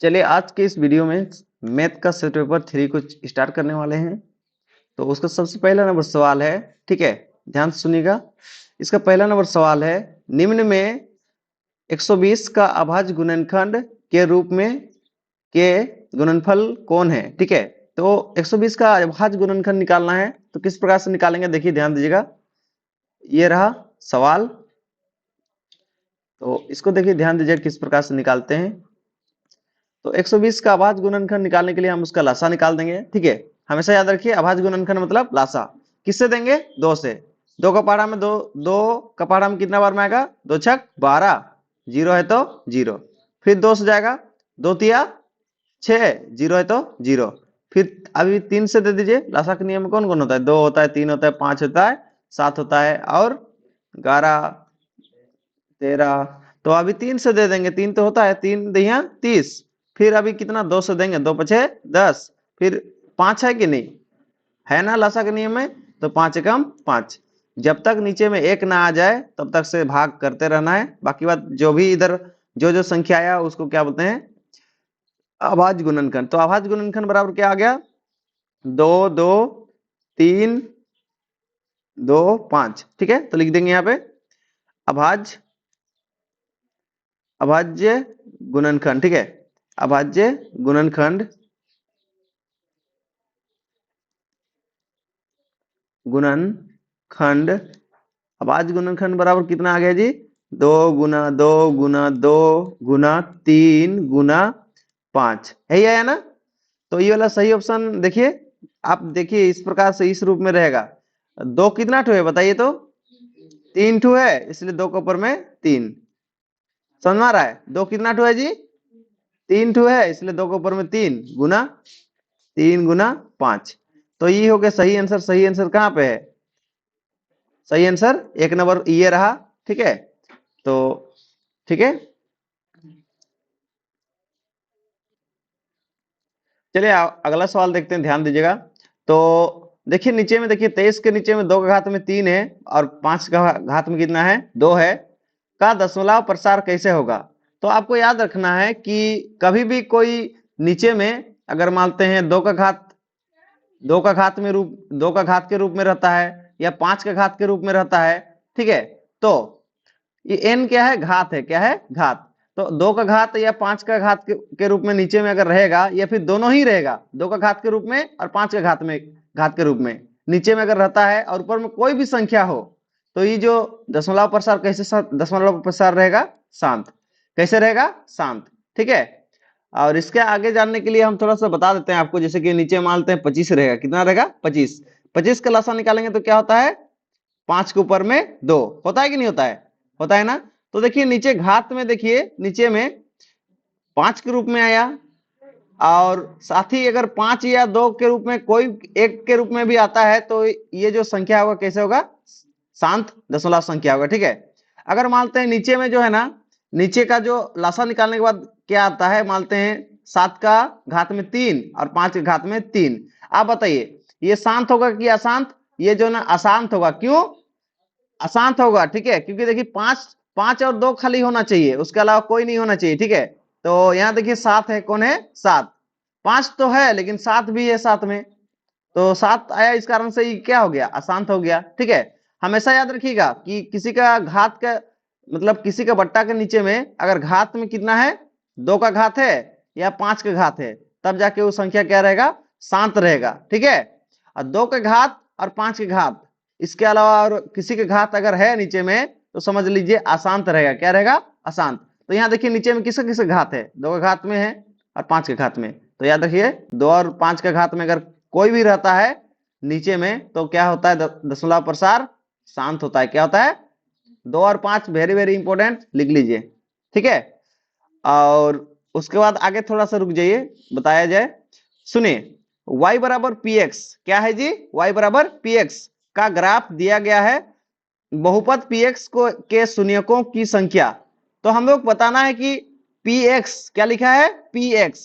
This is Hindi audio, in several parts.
चलिए आज के इस वीडियो में मैथ का सेट पेपर 3 को स्टार्ट करने वाले हैं। तो उसका सबसे पहला नंबर सवाल है, ठीक है, ध्यान से सुनिएगा। इसका पहला नंबर सवाल है, निम्न में 120 का अभाज्य गुणनखंड के रूप में के गुणनफल कौन है? ठीक है, तो 120 का अभाज्य गुणनखंड निकालना है, तो किस प्रकार से निकालेंगे देखिए, ध्यान दीजिएगा। ये रहा सवाल, तो इसको देखिए, ध्यान दीजिए किस प्रकार से निकालते हैं। तो 120 का अभाज्य गुणनखंड निकालने के लिए हम उसका लासा निकाल देंगे, ठीक है। हमेशा याद रखिए, अभाज्य गुणनखंड मतलब लासा। किससे देंगे? 2 से। 2 का पहाड़ा में 2, 2 का पहाड़ा में कितना बार में आएगा? 2 छक 12, 0 है तो 0, फिर 2 से जाएगा, 2 तिया 6, 0 है तो 0, फिर अभी 3 से दे दीजिए। लासा के नियम में कौन कौन होता है? 2 होता है, 3 होता है, 5 होता है, 7 होता है और 11, 13। तो अभी 3 से दे देंगे, 3 तो होता है, 3 दिया 30, फिर अभी कितना? 2 से देंगे, 2 पछे 10, फिर 5 है कि नहीं है ना लासा के नियम में? तो 5 एकम 5। जब तक नीचे में 1 ना आ जाए तब तक से भाग करते रहना है। बाकी बात जो भी इधर जो संख्या आया उसको क्या बोलते हैं? अभाज्य गुणनखंड। तो अभाज्य गुणनखंड बराबर क्या आ गया? 2 2 3 2 5, ठीक है। तो लिख देंगे यहाँ पे अभाज्य अभाज्य गुणनखंड, ठीक है। अभाज्य गुणनखंड गुणनखंड अभाज्य गुणनखंड बराबर कितना आ गया जी? 2 गुना 2 गुना 2 गुना 3 गुना 5, यही आया ना? तो ये वाला सही ऑप्शन देखिए। आप देखिए इस प्रकार से इस रूप में रहेगा। 2 कितना ठो है बताइए तो? 3 ठो है, इसलिए 2 के ऊपर में 3। समझ में आ रहा है? 2 कितना ठो है जी? 3 ठो है, इसलिए 2 के ऊपर में 3 गुना 3 गुना 5। तो ये हो गया सही आंसर। सही आंसर कहाँ पे है? सही आंसर 1 नंबर ये रहा, ठीक है। तो ठीक है, चलिए अगला सवाल देखते हैं, ध्यान दीजिएगा। तो देखिए नीचे में, देखिए 23 के नीचे में 2 का घात में 3 है और 5 का घात में कितना है? 2 है, का दशमलव प्रसार कैसे होगा? तो आपको याद रखना है कि कभी भी कोई नीचे में अगर मानते हैं 2 का घात 2 का घात में रूप 2 का घात के रूप में रहता है या 5 का घात के रूप में रहता है, ठीक है। तो ये n क्या है? घात है। क्या है? घात। तो 2 का घात या 5 का घात के रूप में नीचे में अगर रहेगा, या फिर दोनों ही रहेगा, 2 का घात के रूप में और 5 का घात के रूप में नीचे में अगर रहता है और ऊपर में कोई भी संख्या हो, तो ये जो दशमलव प्रसार कैसे दशमलव प्रसार रहेगा? शांत। कैसे रहेगा? शांत, ठीक है। और इसके आगे जानने के लिए हम थोड़ा सा बता देते हैं आपको। जैसे कि नीचे मानते हैं 25 रहेगा, कितना रहेगा? 25। 25 का लसा निकालेंगे तो क्या होता है? 5 के ऊपर में 2 होता है कि नहीं होता है? होता है ना? तो देखिए नीचे घात में, देखिए नीचे में 5 के रूप में आया, और साथ ही अगर 5 या 2 के रूप में कोई एक के रूप में भी आता है, तो ये जो संख्या होगा कैसे होगा? शांत दशमलव संख्या होगा, ठीक है। अगर मानते हैं नीचे में जो है ना, नीचे का जो लासा निकालने के बाद क्या आता है, मानते हैं 7 का घात में 3 और 5 के घात में 3। आप बताइए ये शांत होगा कि अशांत? ये जो ना अशांत होगा। क्यों अशांत होगा? ठीक है, क्योंकि देखिए 5 5 और 2 खाली होना चाहिए, उसके अलावा कोई नहीं होना चाहिए, ठीक है। तो यहाँ देखिए 7 है, कौन है? 7। 5 तो है लेकिन 7 भी है साथ में, तो 7 आया, इस कारण से ये क्या हो गया? अशांत हो गया, ठीक है। हमेशा याद रखिएगा कि किसी का घात का मतलब किसी का बट्टा के नीचे में अगर घात में कितना है, 2 का घात है या 5 का घात है, तब जाके वो संख्या क्या रहेगा? शांत रहेगा, ठीक है। और 2 के घात और 5 के घात, इसके अलावा और किसी के घात अगर है नीचे में, तो समझ लीजिए अशांत रहेगा। क्या रहेगा? अशांत। तो यहाँ देखिए नीचे में किसका किसका घात है? 2 का घात में है और 5 के घात में। तो याद रखिए 2 और 5 के घात में अगर कोई भी रहता है नीचे में, तो क्या होता है? दशमलव प्रसार शांत होता है। क्या होता है? 2 और 5 वेरी वेरी इंपॉर्टेंट, लिख लीजिए, ठीक है। और उसके बाद आगे थोड़ा सा रुक जाइए, बताया जाए। सुनिए, y बराबर px क्या है जी? y बराबर px का ग्राफ दिया गया है। बहुपद px को के शून्यकों की संख्या। तो हम लोग बताना है कि px क्या लिखा है? px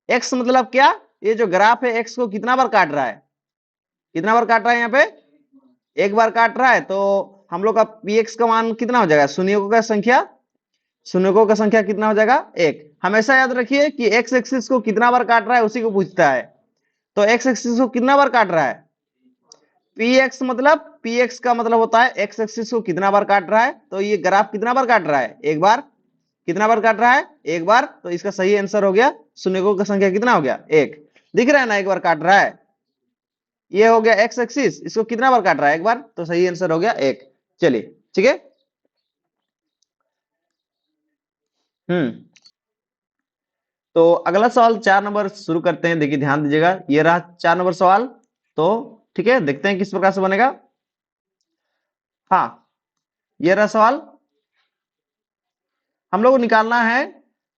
x मतलब क्या? ये जो ग्राफ है x को कितना बार काट रहा है? कितना बार काट रहा है? यहाँ पे 1 बार काट रहा है। तो हम लोग का px का मान कितना हो जाएगा? शून्यकों का संख्या। शून्यकों का संख्या कितना हो जाएगा? एक। हमेशा याद रखिए कि एक्स एक्सिस को कितना बार काट रहा है उसी को पूछता है। तो एक्स एक्सिस को कितना बार काट रहा है? पी एक्स मतलब, पी एक्स का मतलब होता है एक्स एक्सिस को कितना बार काट रहा है। तो ये ग्राफ कितना बार काट रहा है? एक बार। कितना बार काट रहा है? एक बार। तो इसका सही आंसर हो गया, शून्यकों का संख्या कितना हो गया? एक। दिख रहा है ना, एक बार काट रहा है। ये हो गया एक्स एक्सिस, इसको कितना बार काट रहा है? एक बार। तो सही आंसर हो गया एक। चलिए, ठीक है। हम्म। तो अगला सवाल 4 नंबर शुरू करते हैं। देखिए ध्यान दीजिएगा, ये रहा 4 नंबर सवाल। तो ठीक है, देखते हैं किस प्रकार से बनेगा। हाँ, ये रहा सवाल। हम लोग को निकालना है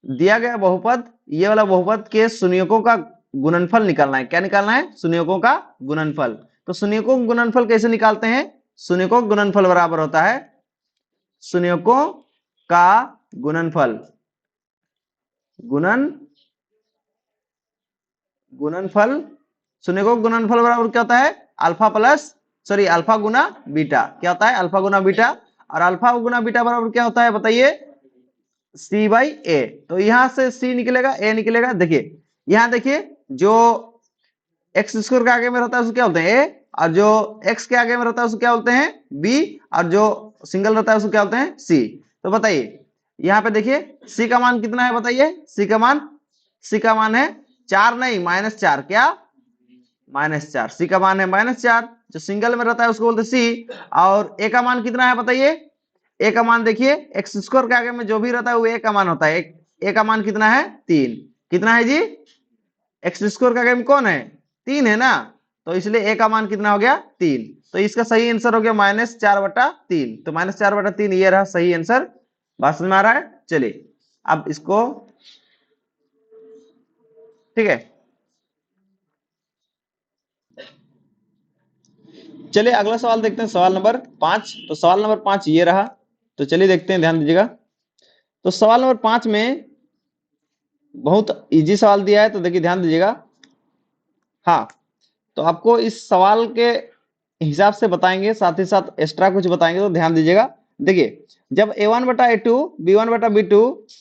दिया गया बहुपद, ये वाला बहुपद के शून्यकों का गुणनफल निकालना है। क्या निकालना है? शून्यकों का गुणनफल। तो शून्यकों का गुणनफल कैसे निकालते हैं? शून्यकों का गुणनफल बराबर होता है शून्यकों का गुणनफल, गुणन गुणनफल। शून्यकों का गुणनफल बराबर क्या होता है? अल्फा प्लस, सॉरी, अल्फा गुना बीटा। क्या होता है? अल्फा गुना बीटा। और अल्फा गुना बीटा बराबर क्या होता है बताइए? सी बाई ए। तो यहां से सी निकलेगा, ए निकलेगा। देखिए यहां देखिए, जो एक्स स्क्वायर के आगे में रहता है उसको क्या बोलते हैं? ए। और जो एक्स के आगे में रहता है उसको क्या बोलते हैं? बी। और जो सिंगल रहता है उसको क्या बोलते हैं? सी। तो बताइए यहाँ पे देखिए सी का मान कितना है बताइए? सी का मान है 4, नहीं -4। क्या? -4। सी का मान है -4। जो सिंगल में रहता है उसको बोलते हैं सी। और ए का मान कितना है बताइए? ए का मान देखिए, एक्स स्क्वायर के आगे में जो भी रहता है वो ए का मान होता है। ए का मान कितना है? 3। कितना है जी? एक्स स्क्वायर के आगे में कौन है? 3 है ना। तो इसलिए ए का मान कितना हो गया? 3। तो इसका सही आंसर हो गया -4/3। तो -4/3 ये रहा सही आंसर। बात समझ में आ रहा है? चलिए अब इसको, ठीक है, चलिए अगला सवाल देखते हैं, सवाल नंबर 5। तो सवाल नंबर 5 ये रहा। तो चलिए देखते हैं, ध्यान दीजिएगा। तो सवाल नंबर 5 में बहुत इजी सवाल दिया है, तो देखिए ध्यान दीजिएगा। हाँ, तो आपको इस सवाल के हिसाब से बताएंगे, साथ ही साथ एक्स्ट्रा कुछ बताएंगे, तो ध्यान दीजिएगा। देखिए जब a1/a2 b1/b2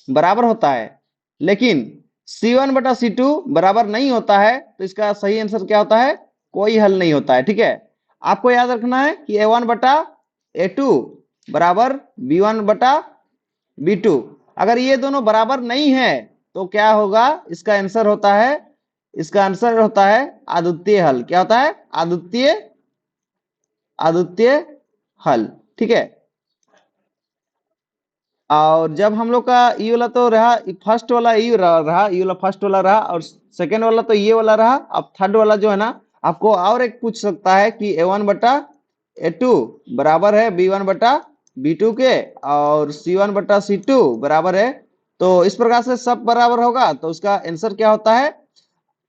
बराबर होता है, लेकिन c1/c2 बराबर नहीं होता है, तो इसका सही आंसर क्या होता है? कोई हल नहीं होता है। ठीक है, आपको याद रखना है कि a1/a2 बराबर b1/b2। अगर ये दोनों बराबर नहीं है तो क्या होगा? इसका आंसर होता है, इसका आंसर होता है अद्वितीय हल। क्या होता है? अद्वितीय हल। ठीक है। और जब हम लोग का ये वाला तो रहा, फर्स्ट वाला ये रहा, ये वाला फर्स्ट वाला रहा, और सेकेंड वाला तो ये वाला रहा। अब थर्ड वाला जो है ना, आपको और एक पूछ सकता है कि a1/a2 बराबर है b1/b2 के, और c1/c2 बराबर है। तो इस प्रकार से सब बराबर होगा, तो उसका आंसर क्या होता है?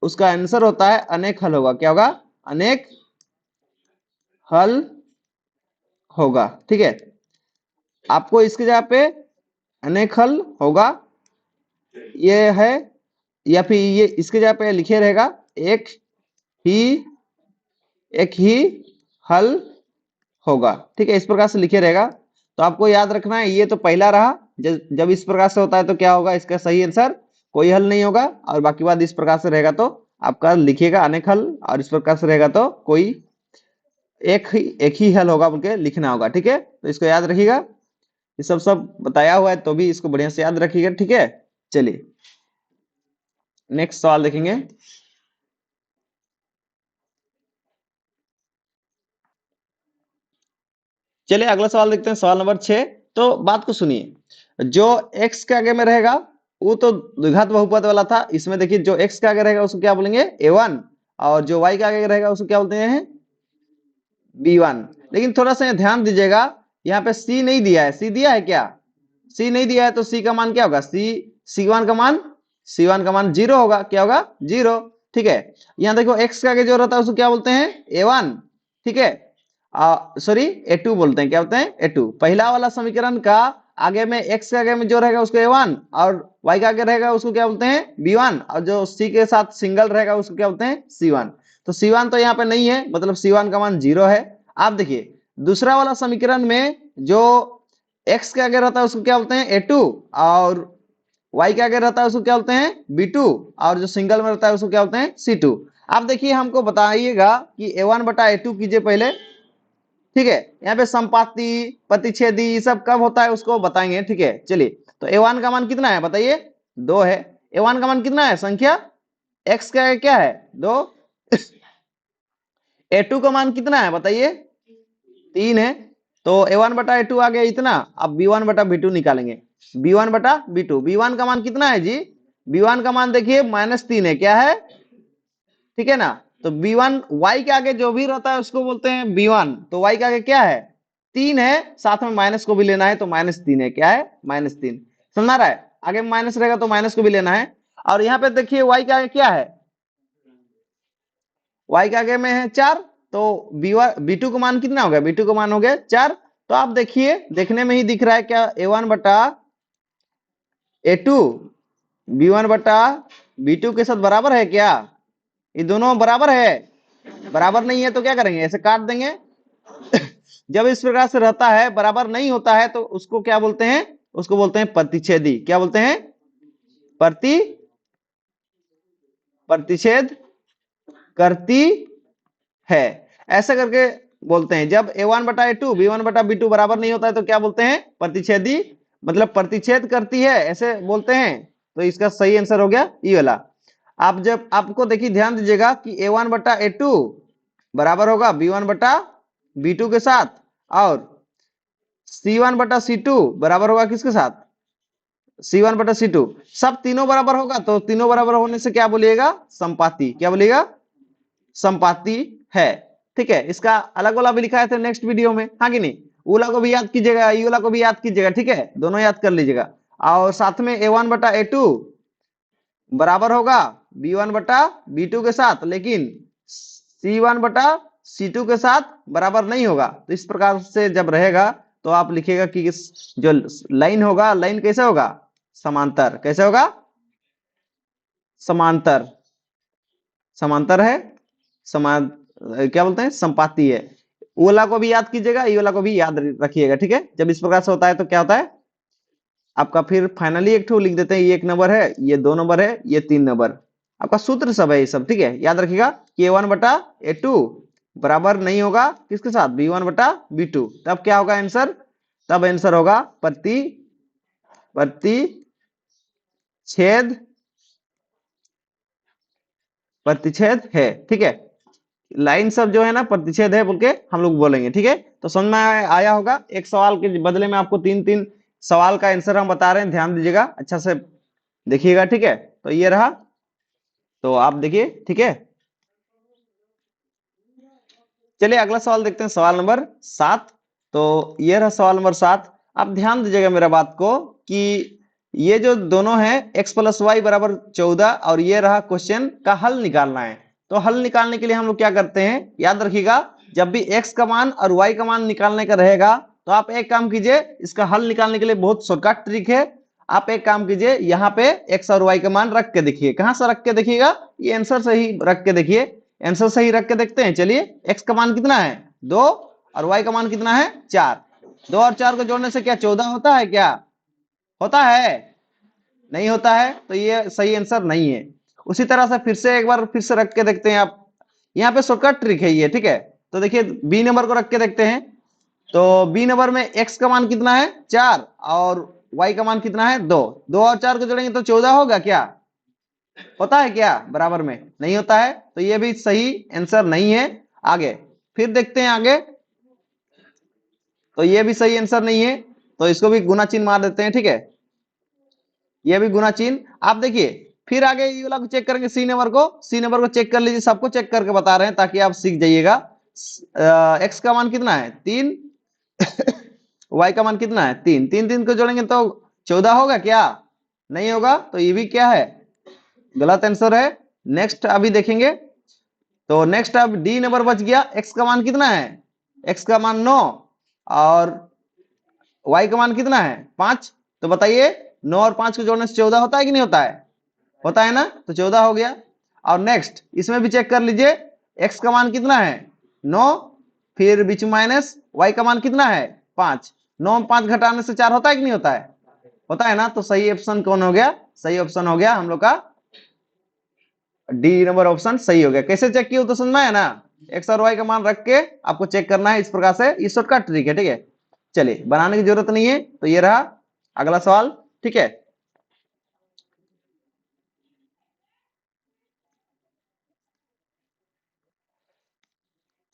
उसका आंसर होता है अनेक हल होगा। क्या होगा? अनेक हल होगा। ठीक है, आपको इसकी जगह पे अनेक हल होगा ये है, या फिर ये इसके जगह पे लिखे रहेगा एक ही एक ही हल होगा। ठीक है, इस प्रकार से लिखे रहेगा। तो आपको याद रखना है, ये तो पहला रहा। जब इस प्रकार से होता है तो क्या होगा? इसका सही आंसर कोई हल नहीं होगा। और बाकी बात इस प्रकार से रहेगा तो आपका लिखिएगा अनेक हल, और इस प्रकार से रहेगा तो कोई एक ही हल होगा, बोल के लिखना होगा। ठीक है, तो इसको याद रखिएगा। ये सब सब बताया हुआ है, तो भी इसको बढ़िया से याद रखिएगा। ठीक है, चलिए नेक्स्ट सवाल देखेंगे। चलिए अगला सवाल देखते हैं, सवाल नंबर 6। तो बात को सुनिए, जो x के आगे में रहेगा वो तो द्विघात बहुपद वाला था। इसमें देखिए जो x के आगे रहेगा उसको क्या बोलेंगे? a1। और जो y के आगे रहेगा उसको क्या बोलते हैं? b1। लेकिन थोड़ा सा ध्यान दीजिएगा, यहाँ पे c नहीं दिया है। c दिया है क्या? c नहीं दिया है, तो c का मान क्या होगा? c1 का मान 0 होगा। क्या होगा? 0। ठीक है, यहाँ देखो x के आगे जो रहता है उसको क्या बोलते हैं? a1। ठीक है, सॉरी a2 बोलते हैं। क्या बोलते हैं? a2। पहला वाला समीकरण का आगे में x के आगे में जो रहेगा उसको a1, और y के आगे रहेगा उसको क्या बोलते हैं? b1। और जो c के साथ सिंगल रहेगा उसको क्या बोलते हैं? c1। तो c1 तो यहाँ पे नहीं है, मतलब c1 का मान 0 है। आप देखिए दूसरा वाला समीकरण में जो एक्स के आगे रहता है उसको क्या बोलते हैं ए टू, और वाई के आगे रहता है उसको क्या बोलते हैं बी टू, और जो सिंगल में रहता है उसको क्या बोलते हैं सी टू। आप देखिए हमको बताइएगा कि ए वन बटा ए टू कीजिए पहले, ठीक है। यहाँ पे संपाति प्रतिच्छेदी ये सब कब होता है उसको बताएंगे, ठीक है। चलिए, तो ए वन का मान कितना है बताइए, 2 है। ए वन का मान कितना है संख्या, एक्स का क्या है 2। ए टू का मान कितना है बताइए 3 है। तो ए वन बटा ए टू आ गया इतना। अब बी वन बटा बी टू निकालेंगे, बी वन बटा बी टू। बी वन का मान कितना है जी, बी वन का मान देखिए -3 है, क्या है, ठीक है ना। तो बी वन वाई के आगे जो भी रहता है उसको बोलते हैं बी वन, तो वाई के आगे क्या है 3 है, साथ में माइनस को भी लेना है तो -3 है, क्या है -3। समझ रहा है, आगे माइनस रहेगा तो माइनस को भी लेना है। और यहाँ पे देखिए वाई के आगे क्या है, वाई के आगे में है 4, तो बी वन बी टू का मान कितना हो गया, बी टू का मान हो गया 4। तो आप देखिए देखने में ही दिख रहा है क्या, ए वन बटा ए टू बी वन बटा बी टू के साथ बराबर है क्या, ये दोनों बराबर है, बराबर नहीं है तो क्या करेंगे ऐसे काट देंगे। जब इस प्रकार से रहता है बराबर नहीं होता है तो उसको क्या बोलते हैं, उसको बोलते हैं प्रतिच्छेदी। क्या बोलते हैं, प्रति प्रतिच्छेद करती है, ऐसा करके बोलते हैं। जब ए वन बटा ए टू बी वन बटा बी टू बराबर नहीं होता है तो क्या बोलते हैं प्रतिच्छेदी, मतलब प्रतिच्छेद करती है ऐसे बोलते हैं। तो इसका सही आंसर हो गया ये वाला। आप जब आपको देखिए ध्यान दीजिएगा कि ए वन बटा ए टू बराबर होगा बी वन बटा बी टू के साथ, और सी वन बटा सी टू बराबर होगा किसके साथ, सी वन बटा सी टू। सब तीनों बराबर होगा तो तीनों बराबर होने से क्या बोलिएगा संपाती, क्या बोलिएगा संपाती है, ठीक है। इसका अलग वाला भी लिखा है थे नेक्स्ट वीडियो में, हाँ कि नहीं। वाला को भी याद कीजिएगा, ये वाला को भी याद कीजिएगा, ठीक है, दोनों याद कर लीजिएगा। और साथ में ए वन बटा ए टू बराबर होगा बी वन बटा बी टू के साथ, लेकिन सी वन बटा सी टू के साथ बराबर नहीं होगा। तो इस प्रकार से जब रहेगा तो आप लिखिएगा कि जो लाइन होगा, लाइन कैसे होगा समांतर, कैसे होगा समांतर, समांतर है समान, क्या बोलते हैं संपाती है। ओला को भी याद कीजिएगा, ये वाला को भी याद रखिएगा, ठीक है। जब इस प्रकार से होता है तो क्या होता है आपका, फिर फाइनली एक ठो लिख देते हैं, ये 1 नंबर है, ये 2 नंबर है, ये 3 नंबर। आपका सूत्र सब है ये सब, ठीक है। याद रखिएगा कि ए वन बटा ए टू बराबर नहीं होगा किसके साथ, बी वन बटा बी टू। तब क्या होगा आंसर, तब आंसर होगा प्रतिच्छेद, प्रतिच्छेद है, ठीक है। लाइन सब जो है ना प्रतिच्छेद है बोल के हम लोग बोलेंगे, ठीक है। तो समझ में आया होगा, एक सवाल के बदले में आपको 3-3 सवाल का आंसर हम बता रहे हैं, ध्यान दीजिएगा अच्छा से देखिएगा, ठीक है। तो ये रहा, तो आप देखिए, ठीक है। चलिए अगला सवाल देखते हैं, सवाल नंबर 7। तो ये रहा सवाल नंबर 7। आप ध्यान दीजिएगा मेरा बात को कि ये जो दोनों है x प्लस वाई बराबर 14, और ये रहा क्वेश्चन का हल निकालना है। तो हल निकालने के लिए हम लोग क्या करते हैं, याद रखिएगा जब भी x का मान और y का मान निकालने का रहेगा तो आप एक काम कीजिए, इसका हल निकालने के लिए बहुत शॉर्टकट ट्रिक है। आप एक काम कीजिए, यहाँ पे x और y का मान रख के देखिए। कहां से रख के देखिएगा, ये आंसर से ही रख के देखिए। आंसर सही रख के देखते हैं। चलिए, x का मान कितना है 2 और y का मान कितना है 4। 2 और 4 को जोड़ने से क्या 14 होता है, क्या होता है, नहीं होता है, तो ये सही आंसर नहीं है। उसी तरह से फिर से एक बार फिर से रख के देखते हैं आप, यहाँ पे शॉर्टकट ट्रिक है ये, ठीक है। तो देखिए बी नंबर को रख के देखते हैं। तो बी नंबर में x का मान कितना है 4 और y का मान कितना है 2। 2 और 4 को जोड़ेंगे तो 14 होगा, क्या होता है, क्या बराबर में नहीं होता है, तो ये भी सही आंसर नहीं है। आगे फिर देखते हैं आगे, तो ये भी सही आंसर नहीं है, तो इसको भी गुना चिन्ह मार देते हैं, ठीक है। ये भी गुना चिन्ह। आप देखिए फिर आगे ये वाला को चेक करेंगे, सी नंबर को, सी नंबर को चेक कर लीजिए, सबको चेक करके बता रहे हैं ताकि आप सीख जाइएगा। एक्स का मान कितना है 3, वाई का मान कितना है 3, 3 को जोड़ेंगे तो 14 होगा, क्या नहीं होगा, तो ये भी क्या है गलत आंसर है। नेक्स्ट अभी देखेंगे, तो नेक्स्ट अब डी नंबर बच गया। एक्स का मान कितना है, एक्स का मान 9 और वाई का मान कितना है 5। तो बताइए 9 और 5 को जोड़ने से 14 होता है कि नहीं होता है, होता है ना, तो 14 हो गया। और नेक्स्ट इसमें भी चेक कर लीजिए, एक्स का मान कितना है 9, फिर बीच माइनस, वाई का मान कितना है 5। 9 में 5 घटाने से 4 होता है कि नहीं होता है? होता है ना। तो सही ऑप्शन कौन हो गया? सही ऑप्शन हो गया हम लोग का डी नंबर ऑप्शन सही हो गया। कैसे चेक किया तो समझ में आया ना। एक्स और वाई का मान रख के आपको चेक करना है इस प्रकार से, ये शॉर्टकट ट्रिक है, ठीक है। चलिए बनाने की जरूरत नहीं है। तो ये रहा अगला सवाल, ठीक है।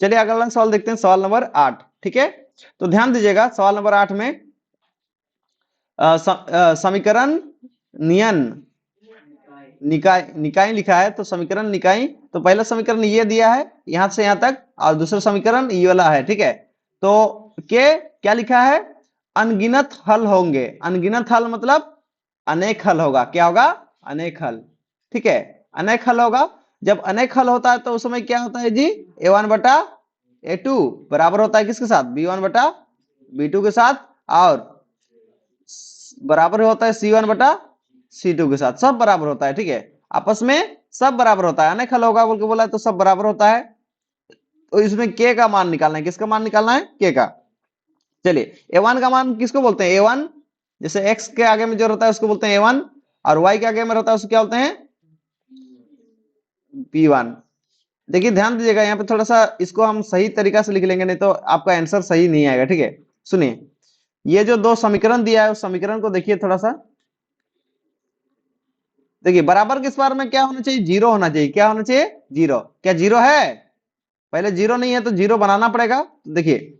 चलिए अगला सवाल देखते हैं, सवाल नंबर 8, ठीक है। तो ध्यान दीजिएगा सवाल नंबर 8 में समीकरण नियन निकाय निकाय लिखा है। तो समीकरण निकाय, तो पहला समीकरण ये दिया है यहां से यहां तक, और दूसरा समीकरण ये वाला है, ठीक है। तो के क्या लिखा है? अनगिनत हल होंगे। अनगिनत हल मतलब अनेक हल होगा। क्या होगा? अनेक हल, ठीक है। अनेक हल होगा। जब अनेक हल होता है तो उस समय क्या होता है जी? A1 बटा A2 बराबर होता है किसके साथ? B1 बटा B2 के साथ, और बराबर होता है C1 बटा C2 के साथ। सब बराबर होता है, ठीक है। आपस में सब बराबर होता है। अनेक हल होगा बोल के बोला है तो सब बराबर होता है। तो इसमें के का मान निकालना है। किसका मान निकालना है? के का। चलिए A1 का मान किसको बोलते हैं? A1, जैसे x के आगे में जो रहता है उसको बोलते हैं A1, और y के आगे में रहता है उसको क्या बोलते हैं? P1। देखिए ध्यान दीजिएगा यहाँ पे थोड़ा सा इसको हम सही तरीका से लिख लेंगे, नहीं तो आपका आंसर सही नहीं आएगा, ठीक है। सुनिए, ये जो दो समीकरण दिया है उस समीकरण को देखिए थोड़ा सा। देखिए बराबर किस बार में क्या होना चाहिए? जीरो होना चाहिए। क्या होना चाहिए? जीरो। क्या जीरो है? पहले जीरो नहीं है तो जीरो बनाना पड़ेगा। तो देखिए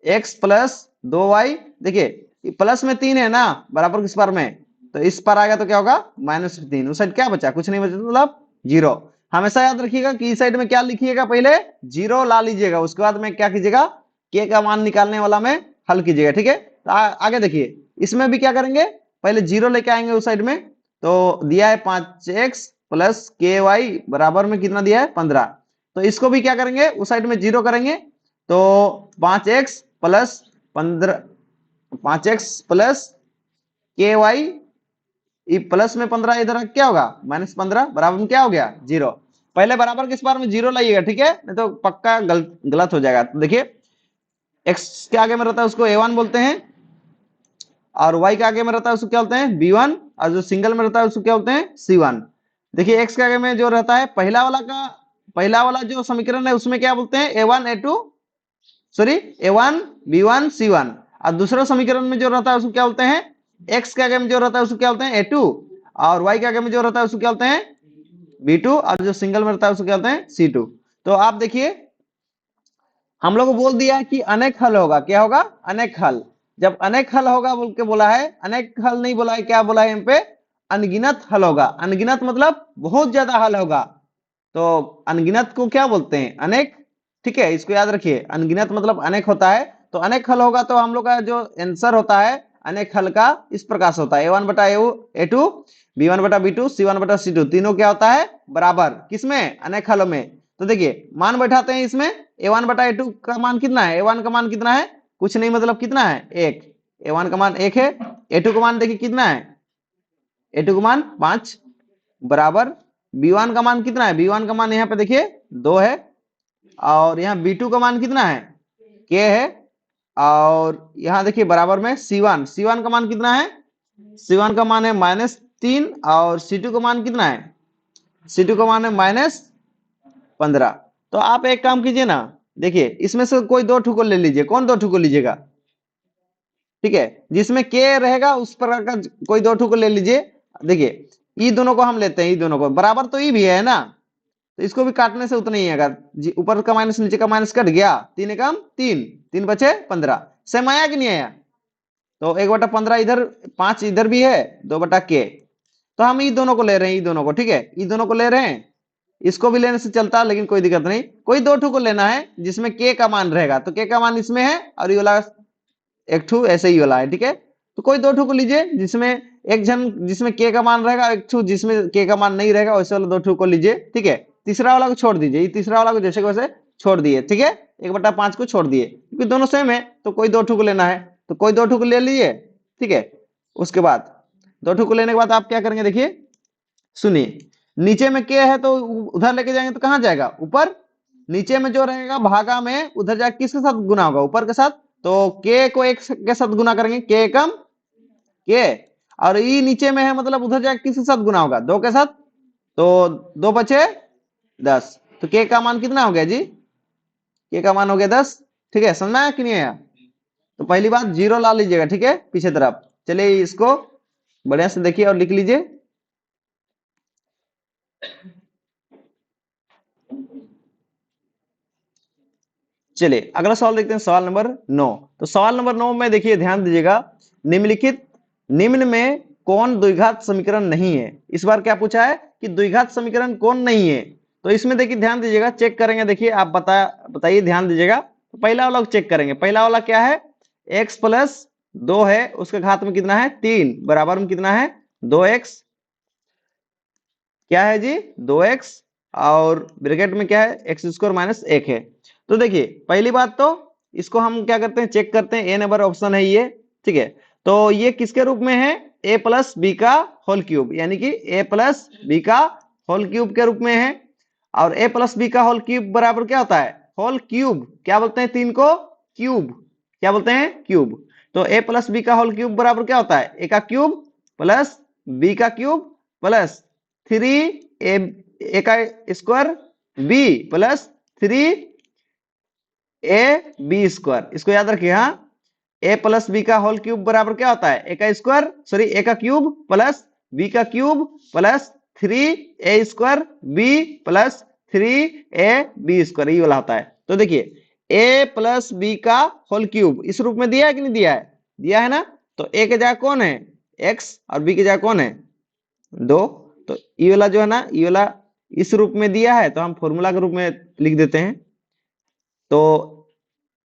x प्लस 2y, देखिए प्लस में 3 है ना, बराबर किस बार में? तो इस पर आ गया तो क्या होगा? -3। उस साइड क्या बचा? कुछ नहीं बचा, मतलब जीरो। हमेशा याद रखिएगा कि इस साइड में क्या लिखिएगा? पहले जीरो ला लीजिएगा, उसके बाद में क्या कीजिएगा? के का मान निकालने वाला में हल कीजिएगा, ठीक है। तो आगे देखिए इसमें भी क्या करेंगे? पहले जीरो लेके आएंगे उस साइड में। तो दिया है 5x प्लस के वाई बराबर में कितना दिया है? 15। तो इसको भी क्या करेंगे? उस साइड में जीरो करेंगे। तो 5x प्लस 15, 5x प्लस के वाई, प्लस में 15 इधर क्या होगा? -15 बराबर में क्या हो गया? जीरो। पहले बराबर किस बार में जीरो लाइएगा, ठीक है, नहीं तो पक्का गलत हो जाएगा। तो देखिए x के आगे में रहता है उसको A1 बोलते हैं, और y के आगे में रहता है उसको क्या बोलते हैं? B1, और जो सिंगल में रहता है उसको क्या बोलते हैं? C1। देखिए x के आगे में जो रहता है पहला वाला जो समीकरण है उसमें क्या बोलते हैं? A1 A2, sorry A1 B1 C1। और दूसरा समीकरण में जो रहता है उसको क्या बोलते हैं? x के आगे में जो रहता है उसको क्या बोलते हैं? A2, और y के आगे में जो रहता है उसको क्या बोलते हैं? B2, और जो सिंगल में रहता है उसको क्या बोलते हैं? C2। तो आप देखिए हम लोग को बोल दिया कि अनेक हल होगा। क्या होगा? अनेक हल। जब अनेक हल होगा बोल के बोला है, अनेक हल नहीं बोला है, क्या बोला है यहाँ पे? अनगिनत हल होगा। अनगिनत मतलब बहुत ज्यादा हल होगा। तो अनगिनत को क्या बोलते हैं? अनेक, ठीक है। इसको याद रखिए, अनगिनत मतलब अनेक होता है। तो अनेक हल होगा तो हम लोग का जो आंसर होता है अनेक हल का इस प्रकार से होता है। A1 बटा A2, B1 बटा B2, C1 बटा C2, तीनों क्या होता है? बराबर। किसमें? अनेक हलों में। तो देखिए मान बैठाते हैं इसमें। A1 बटा A2 का मान कितना है? A1 का मान कितना है? कुछ नहीं, मतलब कितना है? 1। A1 का मान 1 है। A2 का मान देखिए कितना है? A2 का मान 5 बराबर। B1 का मान कितना है? B1 का मान यहाँ पे देखिए 2 है, और यहाँ B2 का मान कितना है? K है, और यहाँ देखिए बराबर में C1 का मान कितना है? C1 का मान है -3, और C2 का मान कितना है? C2 का मान है -15। तो आप एक काम कीजिए ना, देखिए इसमें से कोई दो ठुको ले लीजिए। कौन दो ठुको लीजिएगा? ठीक है, जिसमें के रहेगा उस प्रकार का कोई दो ठुको ले लीजिए। देखिए ई दोनों को हम लेते हैं, ई दोनों को बराबर तो ई भी है ना, तो इसको भी काटने से उतना ही है। अगर ऊपर का माइनस नीचे का माइनस कट गया, 3 एकम 3, 3 बचे 15। सेम आया कि नहीं आया? तो 1/15 इधर, 5 इधर भी है, 2/k। तो हम ई दोनों को ले रहे हैं, ई दोनों को, ठीक है, ई दोनों को ले रहे हैं। इसको भी लेने से चलता, लेकिन कोई दिक्कत नहीं। कोई दो ठो को लेना है जिसमें के का मान रहेगा। तो के का मान इसमें है, और ये वाला एक ठू ऐसे ही वाला है, ठीक है। तो कोई दो ठो को लीजिए जिसमें एक जन जिसमें के का मान रहेगा, एक ठू जिसमें के का मान नहीं रहेगा, वैसे वाला दो ठू को लीजिए, ठीक है। तीसरा वाला को छोड़ दीजिए, तीसरा वाला को जैसे वैसे छोड़ दिए, ठीक है। 1/5 को छोड़ दिए, क्योंकि दोनों सेम है। तो कोई दो ठू को लेना है, तो कोई दो ठू को ले लीजिए, ठीक है। उसके बाद दो ठू को लेने के बाद आप क्या करेंगे? देखिए सुनिए, नीचे में के है तो उधर लेके जाएंगे तो कहां जाएगा? ऊपर। नीचे में जो रहेगा भागा में, उधर जाके किसके साथ गुना होगा? ऊपर के साथ। तो के को एक के साथ गुना करेंगे, के एकम के, और ई नीचे में है मतलब उधर जाके किसके साथ गुना होगा, 2 के साथ, तो 2 बचे 10। तो के का मान कितना हो गया जी, के का मान हो गया 10। ठीक है, समझना है कि नहीं है? तो पहली बात 0 ला लीजिएगा, ठीक है, पीछे तरफ। चलिए इसको बढ़िया से देखिए और लिख लीजिए। चलिए अगला सवाल देखते हैं, सवाल नंबर 9। तो सवाल नंबर 9 में देखिए ध्यान दीजिएगा, निम्नलिखित निम्न में कौन द्विघात समीकरण नहीं है। इस बार क्या पूछा है कि द्विघात समीकरण कौन नहीं है। तो इसमें देखिए ध्यान दीजिएगा, चेक करेंगे, देखिए आप बताइए, ध्यान दीजिएगा। तो पहला वाला चेक करेंगे, पहला वाला क्या है, x प्लस 2 है, उसके घात में कितना है 3, बराबर में कितना है 2x, क्या है जी 2x, और ब्रैकेट में क्या है एक्स स्क्वायर माइनस 1 है। तो देखिए पहली बात तो इसको हम क्या करते हैं, चेक करते हैं, ए नंबर ऑप्शन है ये, ठीक है। तो ये किसके रूप में है, ए प्लस बी का होल क्यूब, यानी कि ए प्लस बी का होल क्यूब के रूप में है। और ए प्लस बी का होल क्यूब बराबर क्या होता है, होल क्यूब क्या बोलते हैं, 3 को क्यूब क्या बोलते हैं, क्यूब। तो ए प्लस बी का होल क्यूब बराबर क्या होता है, ए का क्यूब प्लस बी का क्यूब प्लस 3 ए का square B plus 3 A B square. इसको याद रखिए, हाँ, ए प्लस बी का होल क्यूब बराबर क्या होता है, ए का स्क्वायर, सॉरी ए का क्यूब प्लस बी का cube plus 3 A square B plus 3 A B square, ये वाला होता है। तो देखिए ए प्लस बी का होल क्यूब इस रूप में दिया है कि नहीं दिया है, दिया है ना। तो ए के जगह कौन है एक्स, और बी के जगह कौन है 2। तो ये वाला जो है ना, ये वाला इस रूप में दिया है, तो हम फॉर्मूला के रूप में लिख देते हैं। तो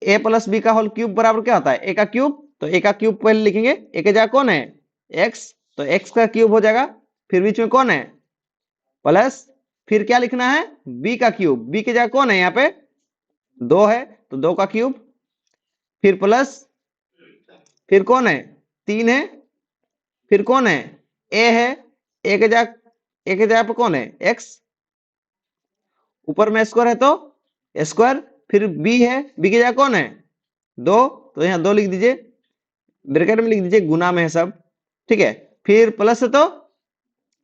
ए प्लस बी का होल क्यूब बराबर क्या होता है, ए का क्यूब। तो ए का क्यूब पहले लिखेंगे, ए के जगह कौन है एक्स, तो एक्स का क्यूब हो जाएगा, फिर बीच में कौन है प्लस, फिर क्या लिखना है बी का क्यूब, बी के जगह कौन है यहाँ पे 2 है, तो 2 का क्यूब, फिर प्लस, फिर कौन है 3 है, फिर कौन है ए है, ए के जगह पे कौन है एक्स, ऊपर में स्क्वायर है तो स्क्वायर, फिर बी है, बी की जगह कौन है 2, तो यहाँ 2 लिख दीजिए, ब्रैकेट में लिख दीजिए, गुना में है सब, ठीक है। फिर प्लस है तो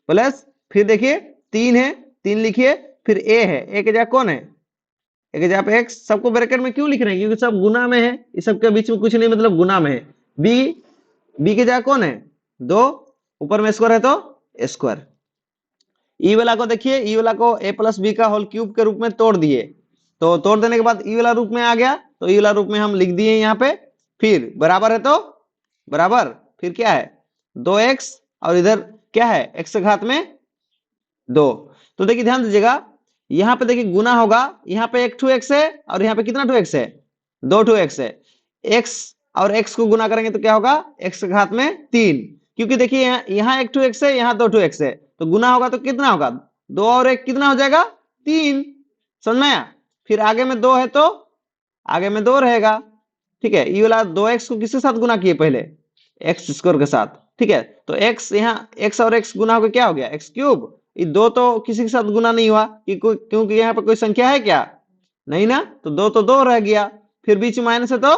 प्लस, फिर देखिए 3 है, 3 लिखिए, फिर ए है, ए की जगह कौन है, ए की जगह पे एक्स, सबको ब्रैकेट में क्यों लिख रहे हैं, क्योंकि सब गुना में है, इस सब के बीच में कुछ नहीं, मतलब गुना में है। बी, बी की जगह कौन है 2, ऊपर में स्क्वायर है तो स्क्वायर। ई वाला को देखिए, ई वाला को ए प्लस बी का होल क्यूब के रूप में तोड़ दिए, तो तोड़ देने के बाद ई वाला रूप में आ गया, तो ई वाला रूप में हम लिख दिए यहाँ पे, फिर बराबर है तो बराबर, फिर क्या है 2x, और इधर क्या है x के घात में 2। तो देखिए ध्यान दीजिएगा, यहाँ पे देखिए गुना होगा, यहाँ पे 2x है, और यहाँ पे कितना 2x है 2x है, x और x को गुना करेंगे तो क्या होगा x के घात में 3, क्योंकि देखिए यहाँ 2x है, यहाँ 2x है, तो गुना होगा तो कितना होगा 2 और 1 कितना हो जाएगा 3, समझ में आया। फिर आगे में 2 है तो आगे में 2 रहेगा, ठीक है। ये वाला 2x को किसके साथ गुना किए पहले, एक्स स्क्वायर के साथ, ठीक है। तो x यहाँ x और x गुना होकर क्या हो गया एक्स क्यूब, ये 2 तो किसी के साथ गुना नहीं हुआ, क्योंकि यहाँ पे कोई संख्या है क्या, नहीं ना, तो 2 तो 2 रह गया, फिर बीच में माइनस है तो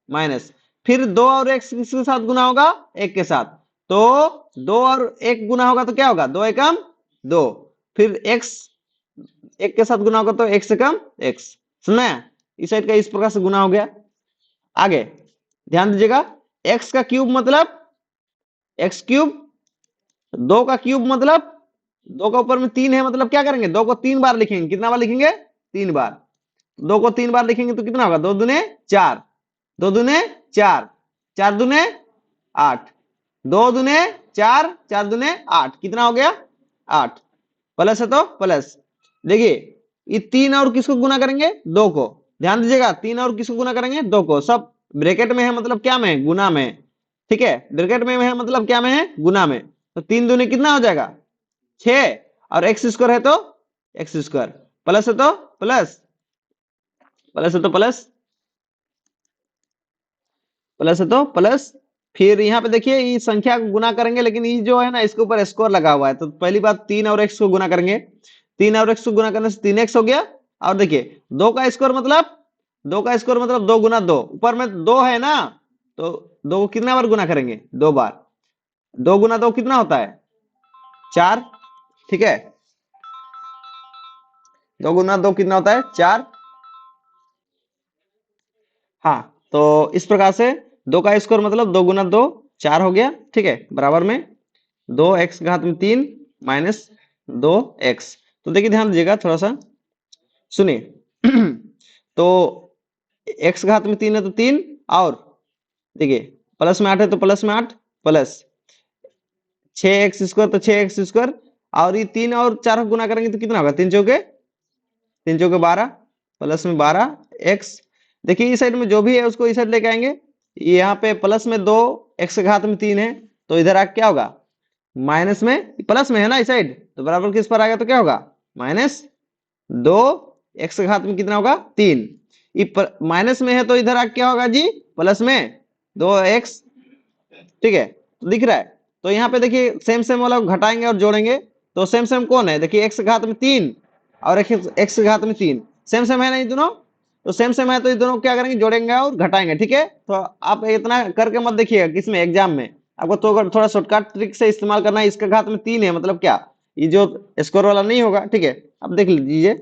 माइनस, फिर 2 और x किसके साथ गुना होगा 1 के साथ, तो 2 और 1 गुना होगा तो क्या होगा 2 एकम 2, फिर x 1 के साथ गुना होगा तो x एकम x, सुना है, इस साइड का इस प्रकार से गुना हो गया। आगे ध्यान दीजिएगा, x का क्यूब मतलब x क्यूब, 2 का क्यूब मतलब 2 का ऊपर में 3 है, मतलब क्या करेंगे 2 को 3 बार लिखेंगे, कितना बार लिखेंगे 3 बार, 2 को 3 बार लिखेंगे तो कितना होगा 2 दूने 4, 2 दूने 4, 4 दूने 8, 2 दूने 4, 4 दूने 8, कितना हो गया 8, प्लस है तो प्लस। देखिए ये 3 और किसको गुना करेंगे 2 को, ध्यान दीजिएगा 3 और किसको गुना करेंगे 2 को, सब ब्रैकेट में है मतलब क्या में गुना में, ठीक है, ब्रैकेट में है मतलब क्या में है गुना में। तो 3 दूने कितना हो जाएगा 6, और एक्स स्क्वायर है तो एक्स स्क्वायर, प्लस है तो प्लस, प्लस है तो प्लस, प्लस है तो प्लस। फिर यहाँ पे देखिए ये संख्या को गुना करेंगे, लेकिन ये जो है ना इसके ऊपर स्क्वायर लगा हुआ है, तो पहली बात 3 और x को गुना करेंगे, 3 और x को गुना करने से 3x हो गया, और देखिए 2 का स्क्वायर मतलब 2 का स्क्वायर मतलब 2 गुना 2, ऊपर में 2 है ना, तो 2 को कितना बार गुना करेंगे? 2 बार। 2 गुना 2 कितना होता है? 4। ठीक है, 2 गुना 2 कितना होता है? 4। हाँ, तो इस प्रकार से 2 का स्क्वायर मतलब 2 गुना 2 4 हो गया। ठीक है, बराबर में 2x घात में 3 माइनस 2x। तो देखिए ध्यान दीजिएगा थोड़ा सा, सुनिए। तो x घात में 3 है तो 3, और देखिए प्लस में 8 है तो प्लस में 8, प्लस 6x स्क्वायर तो 6x स्क्वायर, और ये 3 और 4 को गुना करेंगे तो कितना होगा? 3 चौके 12, प्लस में 12x। देखिए इस साइड में जो भी है उसको इस साइड लेके आएंगे। यहाँ पे प्लस में 2 x घात में 3 है, तो इधर आके क्या होगा? माइनस में, प्लस में है ना इस साइड, तो बराबर किस पर आ गया तो क्या होगा? माइनस 2 x घात में कितना होगा? 3। माइनस में है तो इधर आके क्या होगा जी? प्लस में 2x। ठीक है, तो दिख रहा है। तो यहाँ पे देखिए सेम सेम वाला घटाएंगे और जोड़ेंगे, तो सेम सेम कौन है? देखिए x घात में 3 और x घात में 3 सेम सेम है ना ये दोनों, तो सेम सेम है तो ये दोनों क्या करेंगे? जोड़ेंगे और घटाएंगे। ठीक है, तो आप इतना करके मत देखिएगा किसमें एग्जाम में, आपको तो थोड़ा शॉर्टकट ट्रिक से इस्तेमाल करना है। इसका घात में 3 है मतलब क्या? ये जो स्क्वायर वाला नहीं होगा। ठीक है, अब देख लीजिए,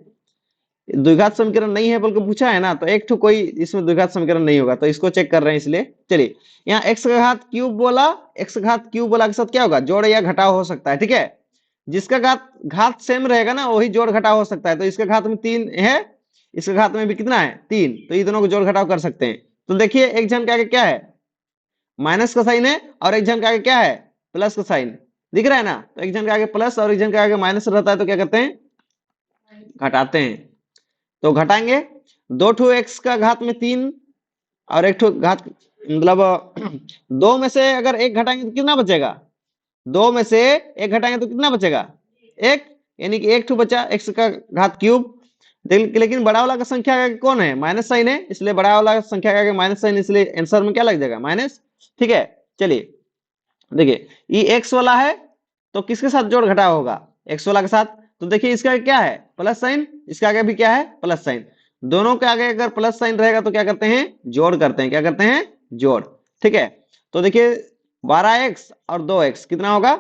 द्विघात समीकरण नहीं है बल्कि पूछा है ना, तो एक तो कोई इसमें द्विघात समीकरण नहीं होगा, तो इसको चेक कर रहे हैं इसलिए। चलिए, यहाँ x का घात क्यूब बोला, x घात क्यूब बोला के साथ क्या होगा? जोड़ या घटाव हो सकता है। ठीक है, जिसका घात घात सेम रहेगा ना वही जोड़ घटाव हो सकता है। तो इसके घात में 3 है, इसके घात में भी कितना है? 3, तो ये दोनों को जोड़ घटाव कर सकते हैं। तो देखिए एक जन के आगे क्या है? माइनस का साइन है, और एक जन के आगे क्या है? प्लस का साइन। दिख रहा है ना? तो एक जन के आगे प्लस और एक जन के आगे माइनस रहता है, तो क्या करते हैं? घटाते हैं। तो घटाएंगे, 2 ठो x का घात में 3 और एक ठो घात मतलब 2 में से अगर एक घटाएंगे तो कितना बचेगा? 2 में से एक घटाएंगे तो कितना बचेगा? एक, यानी कि एक ठो बचा x का घात क्यूब। लेकिन बड़ा वाला का संख्या का आगे कौन है? माइनस साइन है, इसलिए बड़ा वाला संख्या का आगे माइनस साइन, इसलिए आंसर में क्या लग जाएगा? माइनस। ठीक है, चलिए देखिए ये x वाला है तो किसके साथ जोड़ घटाव होगा? x वाला के साथ। तो देखिए इसका क्या है? प्लस साइन, इसका आगे भी क्या है? Plus sign. दोनों के आगे अगर प्लस साइन रहेगा तो क्या करते हैं? जोड़ करते हैं। क्या करते हैं? जोड़। ठीक है, तो देखिए 12x और 2x कितना होगा?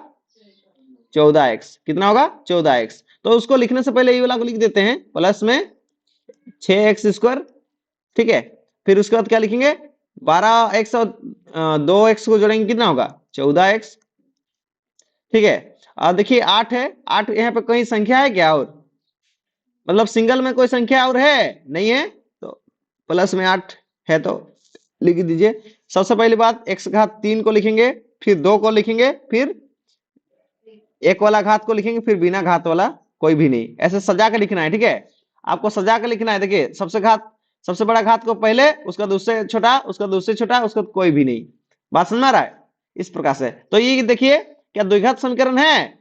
14x। कितना होगा? 14x। तो उसको लिखने से पहले ये वाला को लिख देते हैं, प्लस में 6x स्क्वायर। ठीक है, फिर उसके बाद क्या लिखेंगे? 12x और 2x को जोड़ेंगे कितना होगा? 14x। ठीक है, और देखिए 8 है, 8 यहाँ पे कहीं संख्या है क्या? और मतलब सिंगल में कोई संख्या और है? नहीं है, तो प्लस में 8 है तो लिख दीजिए। सबसे पहली बात x घात 3 को लिखेंगे, फिर 2 को लिखेंगे, फिर एक वाला घात को लिखेंगे, फिर बिना घात वाला कोई भी नहीं। ऐसे सजा के लिखना है। ठीक है, आपको सजा के लिखना है। देखिए सबसे बड़ा घात को पहले, उसका दूसरे छोटा, उसका दूसरे छोटा, उसका कोई भी नहीं। बात समझ में आ रहा है? इस प्रकार से तो ये देखिए क्या द्विघात समीकरण है?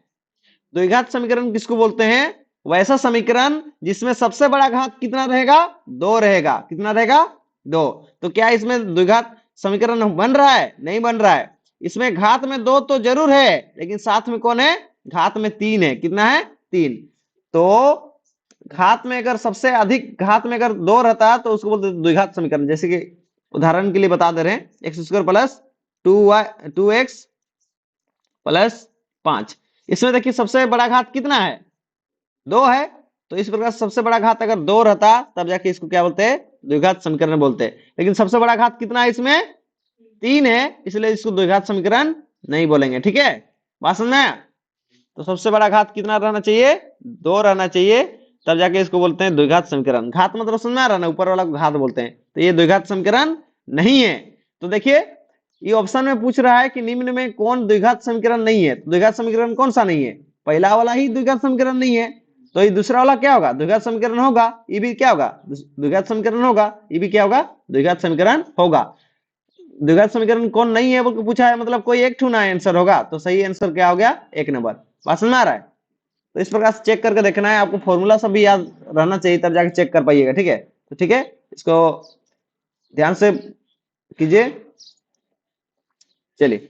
द्विघात समीकरण किसको बोलते हैं? वैसा समीकरण जिसमें सबसे बड़ा घात कितना रहेगा? 2 रहेगा। कितना रहेगा? 2। तो क्या इसमें द्विघात समीकरण बन रहा है? नहीं बन रहा है। इसमें घात में 2 तो जरूर है, लेकिन साथ में कौन है? घात में 3 है। कितना है? 3। तो घात में अगर सबसे अधिक घात में अगर 2 रहता है तो उसको बोलते हैं द्विघात समीकरण। जैसे कि उदाहरण के लिए बता दे रहे हैं, x square plus 2x plus 5। इसमें देखिए सबसे बड़ा घात कितना है? 2 है। तो इस प्रकार सबसे बड़ा घात अगर 2 रहता तब जाके इसको क्या बोलते हैं? द्विघात समीकरण बोलते हैं। लेकिन सबसे बड़ा घात कितना है इसमें? 3 है, इसलिए इसको द्विघात समीकरण नहीं बोलेंगे। ठीक है, बात समझ में आया? तो सबसे बड़ा घात कितना रहना चाहिए? 2 रहना चाहिए, तब जाके इसको बोलते हैं द्विघात समीकरण। घात मतलब समझ में आ रहा ना, ऊपर वाला को घात बोलते हैं। तो ये द्विघात समीकरण नहीं है। तो देखिए ये ऑप्शन में पूछ रहा है कि निम्न में कौन द्विघात समीकरण नहीं है। तो द्विघात समीकरण कौन सा नहीं है? पहला वाला ही द्विघात समीकरण नहीं है, तो ये दूसरा वाला क्या होगा? द्विघात समीकरण होगा। ये भी क्या होगा? द्विघात समीकरण होगा। ये भी क्या होगा? द्विघात समीकरण होगा। द्विघात समीकरण कौन नहीं है वो पूछा है, मतलब कोई एक ठूना आंसर होगा। तो सही आंसर क्या हो गया? 1 नंबर। बात समझ में आ रहा है? तो इस प्रकार से चेक करके देखना है। आपको फॉर्मूला सब भी याद रहना चाहिए, तब जाके चेक कर पाइएगा। ठीक है, तो ठीक है, इसको ध्यान से कीजिए। चलिए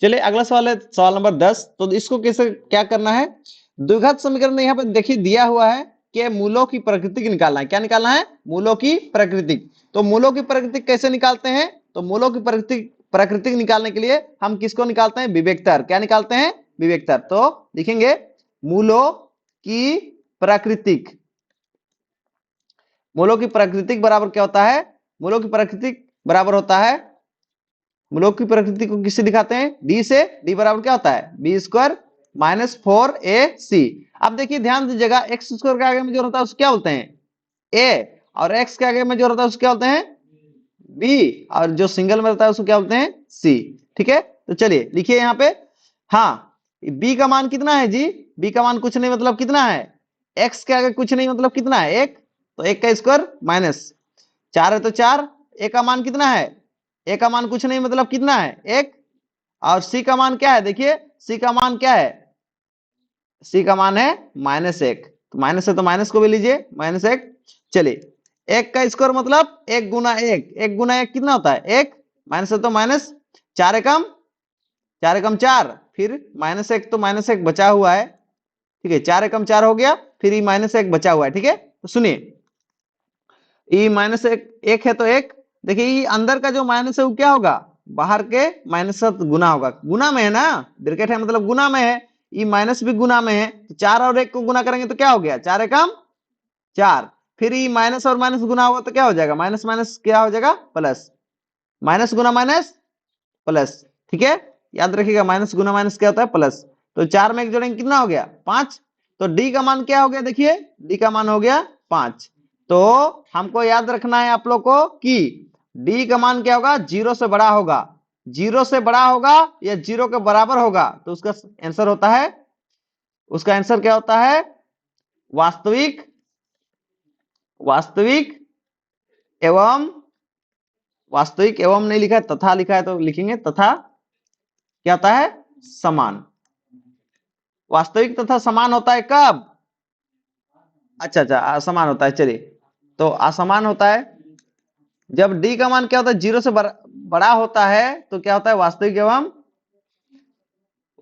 चलिए अगला सवाल है सवाल नंबर 10। तो इसको कैसे क्या करना है? द्विघात समीकरण में यहाँ पे देखिए दिया हुआ है कि मूलों की प्रकृति निकालना है। क्या निकालना है? मूलों की प्रकृति। तो मूलों की प्रकृति कैसे निकालते हैं? तो मूलों की प्रकृति निकालने के लिए हम किसको निकालते हैं? विवेकतर। क्या निकालते हैं? विवेकतर। तो लिखेंगे मूलों की प्राकृतिक। मूलों की प्राकृतिक बराबर क्या होता है? मूलों की प्राकृतिक बराबर होता है, मूलों की प्रकृति को किससे दिखाते हैं? डी से। डी बराबर क्या होता है? B square minus 4ac। अब देखिए ध्यान दीजिएगा, एक्स स्क्वायर के आगे में जो होता है उसको क्या बोलते हैं? ए, और एक्स के आगे में जो होता है उसको क्या बोलते हैं? बी, और जो सिंगल में रहता है उसको क्या बोलते हैं? सी। ठीक है, तो चलिए लिखिए यहाँ पे। हाँ, बी का मान कितना है जी? बी का मान कुछ नहीं मतलब कितना है? एक्स के आगे कुछ नहीं मतलब कितना है? एक। तो एक का स्क्वायर माइनस 4 है तो 4। ए का मान कितना है? ए का मान कुछ नहीं मतलब कितना है? एक। और सी का मान क्या है? देखिए सी का मान क्या है? सी का मान है -1। तो माइनस है तो माइनस को भी लीजिए, -1। चलिए, एक का स्क्वायर मतलब एक गुना एक। एक गुना एक कितना होता है? एक। माइनस है तो माइनस, 4 एकम 4 एकम 4, फिर -1 तो -1 बचा हुआ है। ठीक है, 4 एकम 4 हो गया, फिर ये -1 बचा हुआ है। ठीक है, तो सुनिए, ये -1 है तो एक। देखिए ये अंदर का जो माइनस है वो क्या होगा? बाहर के माइनस से गुना होगा। गुना में है ना, ब्रैकेट है मतलब गुना में है। ये माइनस भी गुना में है, तो 4 और 1 को गुना करेंगे तो क्या हो गया? 4 एकम 4। फिर ये माइनस और माइनस गुना होगा तो क्या हो जाएगा? माइनस माइनस क्या हो जाएगा? प्लस। माइनस गुना माइनस प्लस। ठीक है, याद रखिएगा, माइनस गुना माइनस क्या होता है? प्लस। तो 4 में एक जोड़ेंगे कितना हो गया? 5। तो डी का मान क्या हो गया? देखिए डी का मान हो गया 5। तो हमको याद रखना है आप लोग को कि डी का मान क्या होगा? 0 से बड़ा होगा। 0 से बड़ा होगा या 0 के बराबर होगा तो उसका आंसर होता है, उसका आंसर क्या होता है? वास्तविक, वास्तविक एवं, वास्तविक एवं नहीं लिखा है, तथा लिखा है तो लिखेंगे तथा क्या होता है? समान। वास्तविक तथा समान होता है कब? अच्छा अच्छा, असमान होता है। चलिए, तो असमान होता है जब डी का मान क्या होता है? 0 से बड़ा होता है तो क्या होता है? वास्तविक एवं,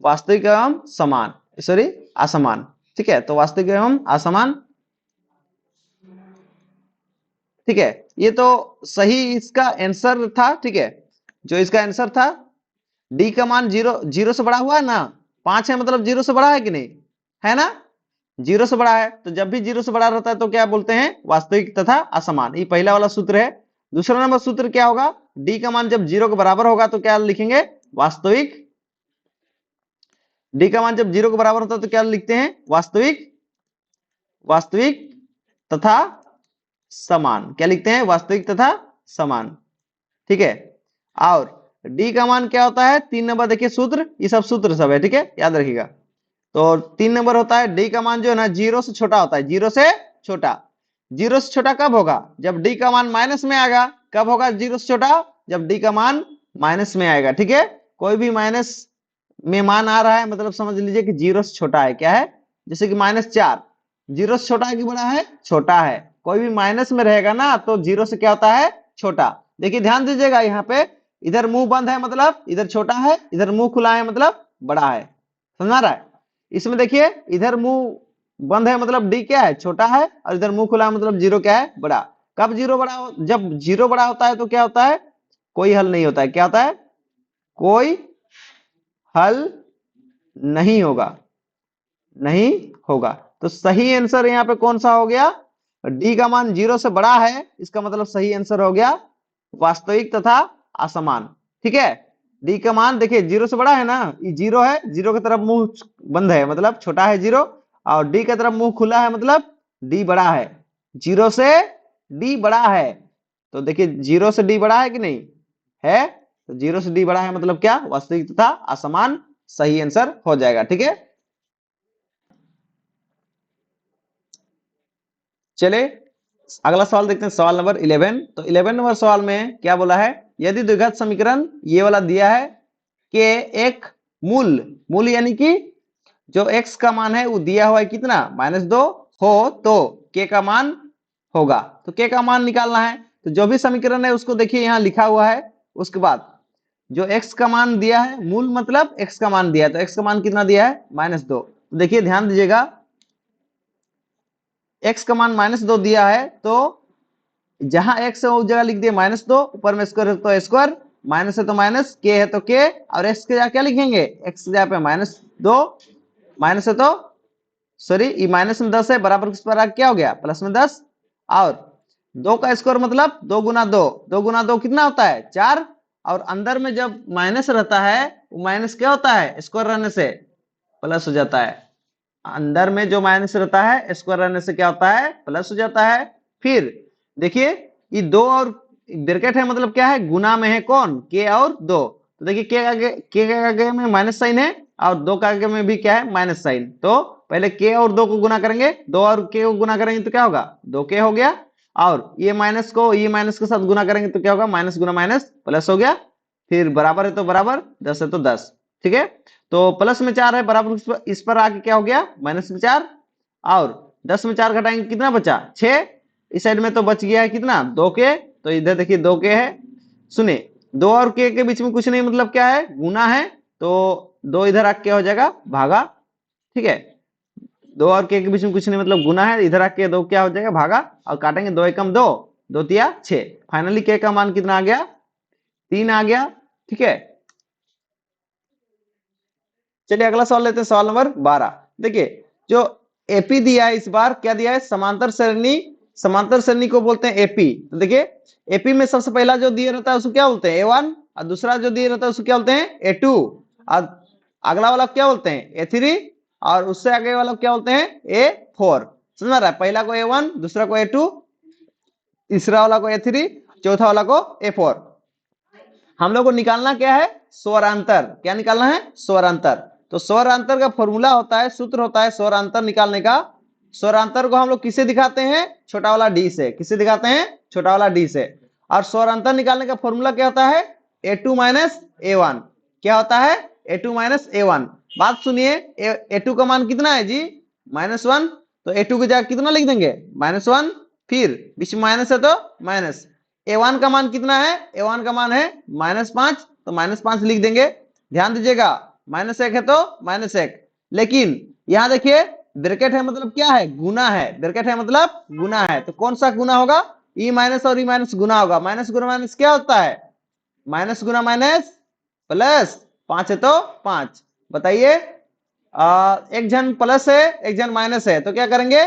वास्तविक एवं समान, सॉरी असमान। ठीक है, तो वास्तविक एवं असमान। ठीक है, ये तो सही इसका आंसर था। ठीक है, जो इसका आंसर था, डी का मान 0 से बड़ा हुआ है ना। 5 है मतलब 0 से बड़ा है कि नहीं? है ना, 0 से बड़ा है। तो जब भी 0 से बड़ा रहता है तो क्या बोलते हैं? वास्तविक तथा असमान। ये पहला वाला सूत्र है। दूसरा नंबर सूत्र क्या होगा? डी का मान जब 0 के बराबर होगा तो क्या लिखेंगे? वास्तविक। डी का मान जब 0 के बराबर होता है तो क्या लिखते हैं? वास्तविक, वास्तविक तथा समान। क्या लिखते हैं? वास्तविक तथा समान। ठीक है, और डी का मान क्या होता है? 3 नंबर देखिए सूत्र, ये सब सूत्र सब है। ठीक है, याद रखिएगा। तो 3 नंबर होता है डी का मान जो है ना 0 से छोटा होता है। 0 से छोटा। 0 से छोटा कब होगा? जब डी का मान माइनस में आएगा। कब होगा 0 से छोटा? जब डी का मान माइनस में आएगा। ठीक है, कोई भी माइनस में मान आ रहा है मतलब समझ लीजिए कि 0 से छोटा है। क्या है? जैसे कि -4, 0 से छोटा है कि बड़ा है? छोटा है। कोई भी माइनस में रहेगा ना तो 0 से क्या होता है? छोटा। देखिए ध्यान दीजिएगा, यहाँ पे इधर मुंह बंद है मतलब इधर छोटा है, इधर मुंह खुला है मतलब बड़ा है। समझ रहा है? इसमें देखिए इधर मुंह बंद है मतलब डी क्या है? छोटा है, और इधर मुंह खुला है मतलब 0 क्या है? बड़ा। कब 0 बड़ा जब 0 बड़ा होता है तो क्या होता है? कोई हल नहीं होता है। क्या होता है? कोई हल नहीं होगा, नहीं होगा। तो सही आंसर यहाँ पे कौन सा हो गया? डी का मान 0 से बड़ा है, इसका मतलब सही आंसर हो गया वास्तविक तथा असमान। ठीक है, डी का मान देखिए 0 से बड़ा है ना, ये 0 है, 0 की तरफ मुंह बंद है मतलब छोटा है 0, और डी की तरफ मुंह खुला है मतलब डी बड़ा है। 0 से डी बड़ा है, तो देखिए 0 से डी बड़ा है कि नहीं है? तो 0 से डी बड़ा है मतलब क्या? वास्तविक तथा असमान। सही आंसर हो जाएगा। ठीक है, चले अगला सवाल देखते हैं, सवाल नंबर 11। तो 11 नंबर सवाल में क्या बोला है? यदि द्विघात समीकरण ये वाला दिया है कि एक मूल, मूल यानी कि जो x का मान है वो दिया हुआ है कितना? -2 हो तो k का मान होगा। तो k का मान निकालना है। तो जो भी समीकरण है उसको देखिए यहाँ लिखा हुआ है। उसके बाद जो x का मान दिया है, मूल मतलब x का मान दिया है, तो x का मान कितना दिया है? -2। देखिए ध्यान दीजिएगा, x का मान -2 दिया है, तो जहां x है उस जगह लिख दिए -2, ऊपर में स्क्वायर है तो स्क्वायर, माइनस है तो माइनस, के है तो के, और x के जगह क्या लिखेंगे, x की जगह पे -2, माइनस है तो सॉरी ये माइनस में 10 है, बराबर किस पर आ क्या हो गया, प्लस में 10, और 2 का स्क्वायर मतलब 2 गुना 2, 2 गुना 2 कितना होता है 4, और अंदर में जब माइनस रहता है वो माइनस क्या होता है, स्क्वायर रहने से प्लस हो जाता है। अंदर में जो माइनस रहता है स्क्वायर रहने से क्या होता है, प्लस हो जाता है। फिर देखिए ये 2 और ब्रैकेट है मतलब क्या है, गुना में है कौन, के और 2, तो देखिए के आगे में माइनस साइन है, और 2 के आगे में भी क्या है, माइनस साइन। तो पहले के और 2 को गुना करेंगे, 2 और के को गुना करेंगे तो क्या होगा, 2 के हो गया, और ये माइनस को ये माइनस के साथ गुना करेंगे तो क्या होगा, माइनस गुना माइनस प्लस हो गया। फिर बराबर है तो बराबर, 10 है तो 10, ठीक है। तो प्लस में 4 है, बराबर इस पर आके क्या हो गया, माइनस में 4, और 10 में 4 घटाएंगे कितना बचा, 6, इस साइड में तो बच गया है कितना, 2 के, तो इधर देखिए 2 के है। सुने 2 और के बीच में कुछ नहीं मतलब क्या है, गुना है, तो 2 इधर आके क्या हो जाएगा, भागा, ठीक है। 2 और के बीच में कुछ नहीं मतलब गुना है, इधर आके 2 क्या हो जाएगा, भागा, और काटेंगे 2 एकम 2, 2 तिया 6, फाइनली के का मान कितना आ गया, 3 आ गया, ठीक है। चलिए अगला सवाल लेते हैं, सवाल नंबर 12। देखिए जो एपी दिया है, इस बार क्या दिया है, समांतर श्रेणी, समांतर श्रेणी को बोलते हैं एपी। तो देखिए एपी में सबसे पहला जो दिया रहता है उसको क्या बोलते हैं, ए1, और दूसरा जो दिया रहता है उसको क्या बोलते हैं, ए2, और अगला वाला क्या बोलते हैं, ए3, और उससे आगे वाला क्या बोलते हैं, ए4। समझ रहा है, पहला को ए1, दूसरा को ए2, तीसरा वाला को ए3, चौथा वाला को ए4। हम लोग को निकालना क्या है, स्वरांतर, क्या निकालना है, स्वरांतर। तो स्वरांतर का फॉर्मूला होता है, सूत्र होता है स्वरांतर निकालने का। स्वरांतर को हम लोग किसे दिखाते हैं, छोटा वाला डी से, किसे दिखाते हैं, छोटा वाला डी से। और स्वरांतर निकालने का फॉर्मूला क्या होता है, a2 माइनस ए1, क्या होता है, a2 माइनस ए1। बात सुनिए, a2 का मान कितना है जी, -1, तो a2 की जगह कितना लिख देंगे, -1, फिर बीच में माइनस है तो माइनस, ए1 का मान कितना है, ए1 का मान है -5, तो -5 लिख देंगे। ध्यान दीजिएगा, -1 है तो -1, लेकिन यहां देखिए ब्रैकेट है मतलब क्या है, गुना है, ब्रैकेट है मतलब गुना है, तो कौन सा गुना होगा, ई माइनस और ई माइनस गुना होगा, माइनस गुना माइनस क्या होता है, माइनस गुना माइनस प्लस, 5 है तो 5। बताइए एक जन प्लस है एक जन माइनस है, तो क्या करेंगे,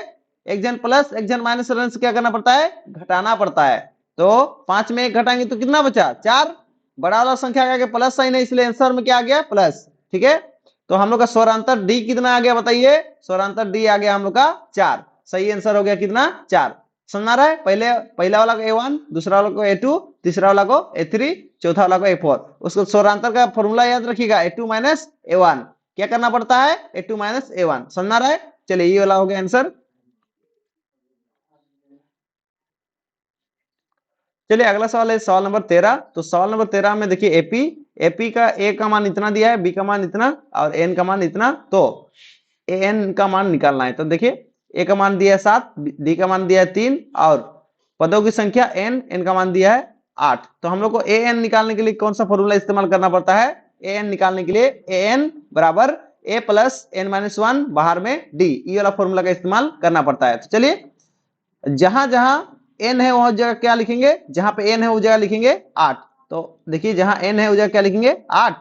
एक जन प्लस एक जन माइनस रहने से क्या करना पड़ता है, घटाना पड़ता है। तो 5 में 1 घटाएंगे तो कितना बचा, 4, बड़ा वाला संख्या आ गया प्लस साइन है, इसलिए आंसर में क्या आ गया, प्लस, ठीक है। तो हम लोग का स्वरांतर डी कितना आ गया, बताइए, स्वरांतर डी आ गया हम लोग का 4, सही आंसर हो गया कितना, 4। समझ रहा है, पहले पहला वाला को ए1, दूसरा वाला को ए2, तीसरा वाला को ए3, चौथा वाला को ए4। उसको स्वरांतर का फॉर्मूला याद रखिएगा, ए2 माइनस ए1, क्या करना पड़ता है, ए2 माइनस ए1। समझ रहा है, चलिए ये वाला हो गया आंसर। चलिए अगला सवाल है सवाल नंबर 13। तो सवाल नंबर 13 में देखिए एपी, एपी का ए का मान इतना दिया है, बी का मान इतना, और एन का मान इतना, तो ए एन का मान निकालना है। तो देखिए ए का मान दिया है 7, डी का मान दिया है 3, और पदों की संख्या एन, एन का मान दिया है 8। तो हम लोग को ए एन निकालने के लिए कौन सा फॉर्मूला इस्तेमाल करना पड़ता है, ए एन निकालने के लिए ए एन बराबर ए प्लस एन माइनस 1, बाहर में डी, ये वाला फॉर्मूला का इस्तेमाल करना पड़ता है। तो चलिए जहां जहां एन है वह जगह क्या लिखेंगे, जहां पे एन है उस जगह लिखेंगे 8। तो देखिए जहां एन है उस जगह क्या लिखेंगे, 8,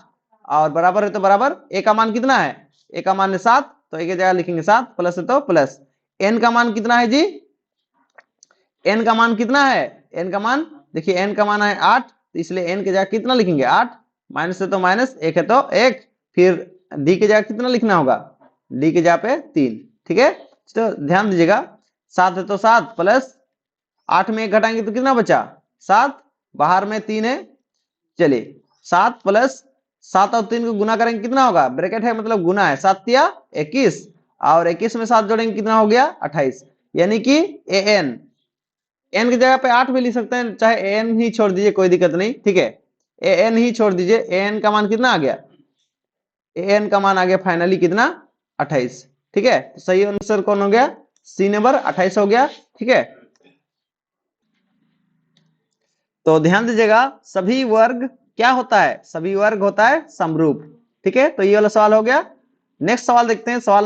और बराबर है तो बराबर, ए का मान कितना है, ए का मान है 7, तो ए की जगह लिखेंगे 7, प्लस है तो प्लस। एन का मान कितना है जी, एन का मान कितना है, एन का मान देखिए एन का मान है 8, तो इसलिए एन की जगह कितना लिखेंगे 8, माइनस है तो माइनस, एक है तो एक, फिर डी की जगह कितना लिखना होगा, डी की जगह पे 3, ठीक है। तो ध्यान दीजिएगा, 7 है तो 7 प्लस 8 में 1 घटाएंगे तो कितना बचा, 7, बाहर में 3 है। चलिए 7 प्लस 7 और 3 को गुना करेंगे कितना होगा, ब्रैकेट है मतलब गुना है, 7 तिया 21, और 21 में 7 जोड़ेंगे कितना हो गया, 28। यानी कि ए एन, एन की जगह पे 8 भी लिख सकते हैं, चाहे ए एन ही छोड़ दीजिए कोई दिक्कत नहीं, ठीक है, ए एन ही छोड़ दीजिए। ए एन का मान कितना आ गया, ए एन का मान आ गया फाइनली कितना, 28, ठीक है। तो सही आंसर कौन हो गया, सी नंबर 28 हो गया, ठीक है। तो ध्यान दीजिएगा, सभी वर्ग क्या होता है, सभी वर्ग होता है समरूप, ठीक है। तो ये वाला सवाल हो गया। नेक्स्ट सवाल देखते हैं, सवाल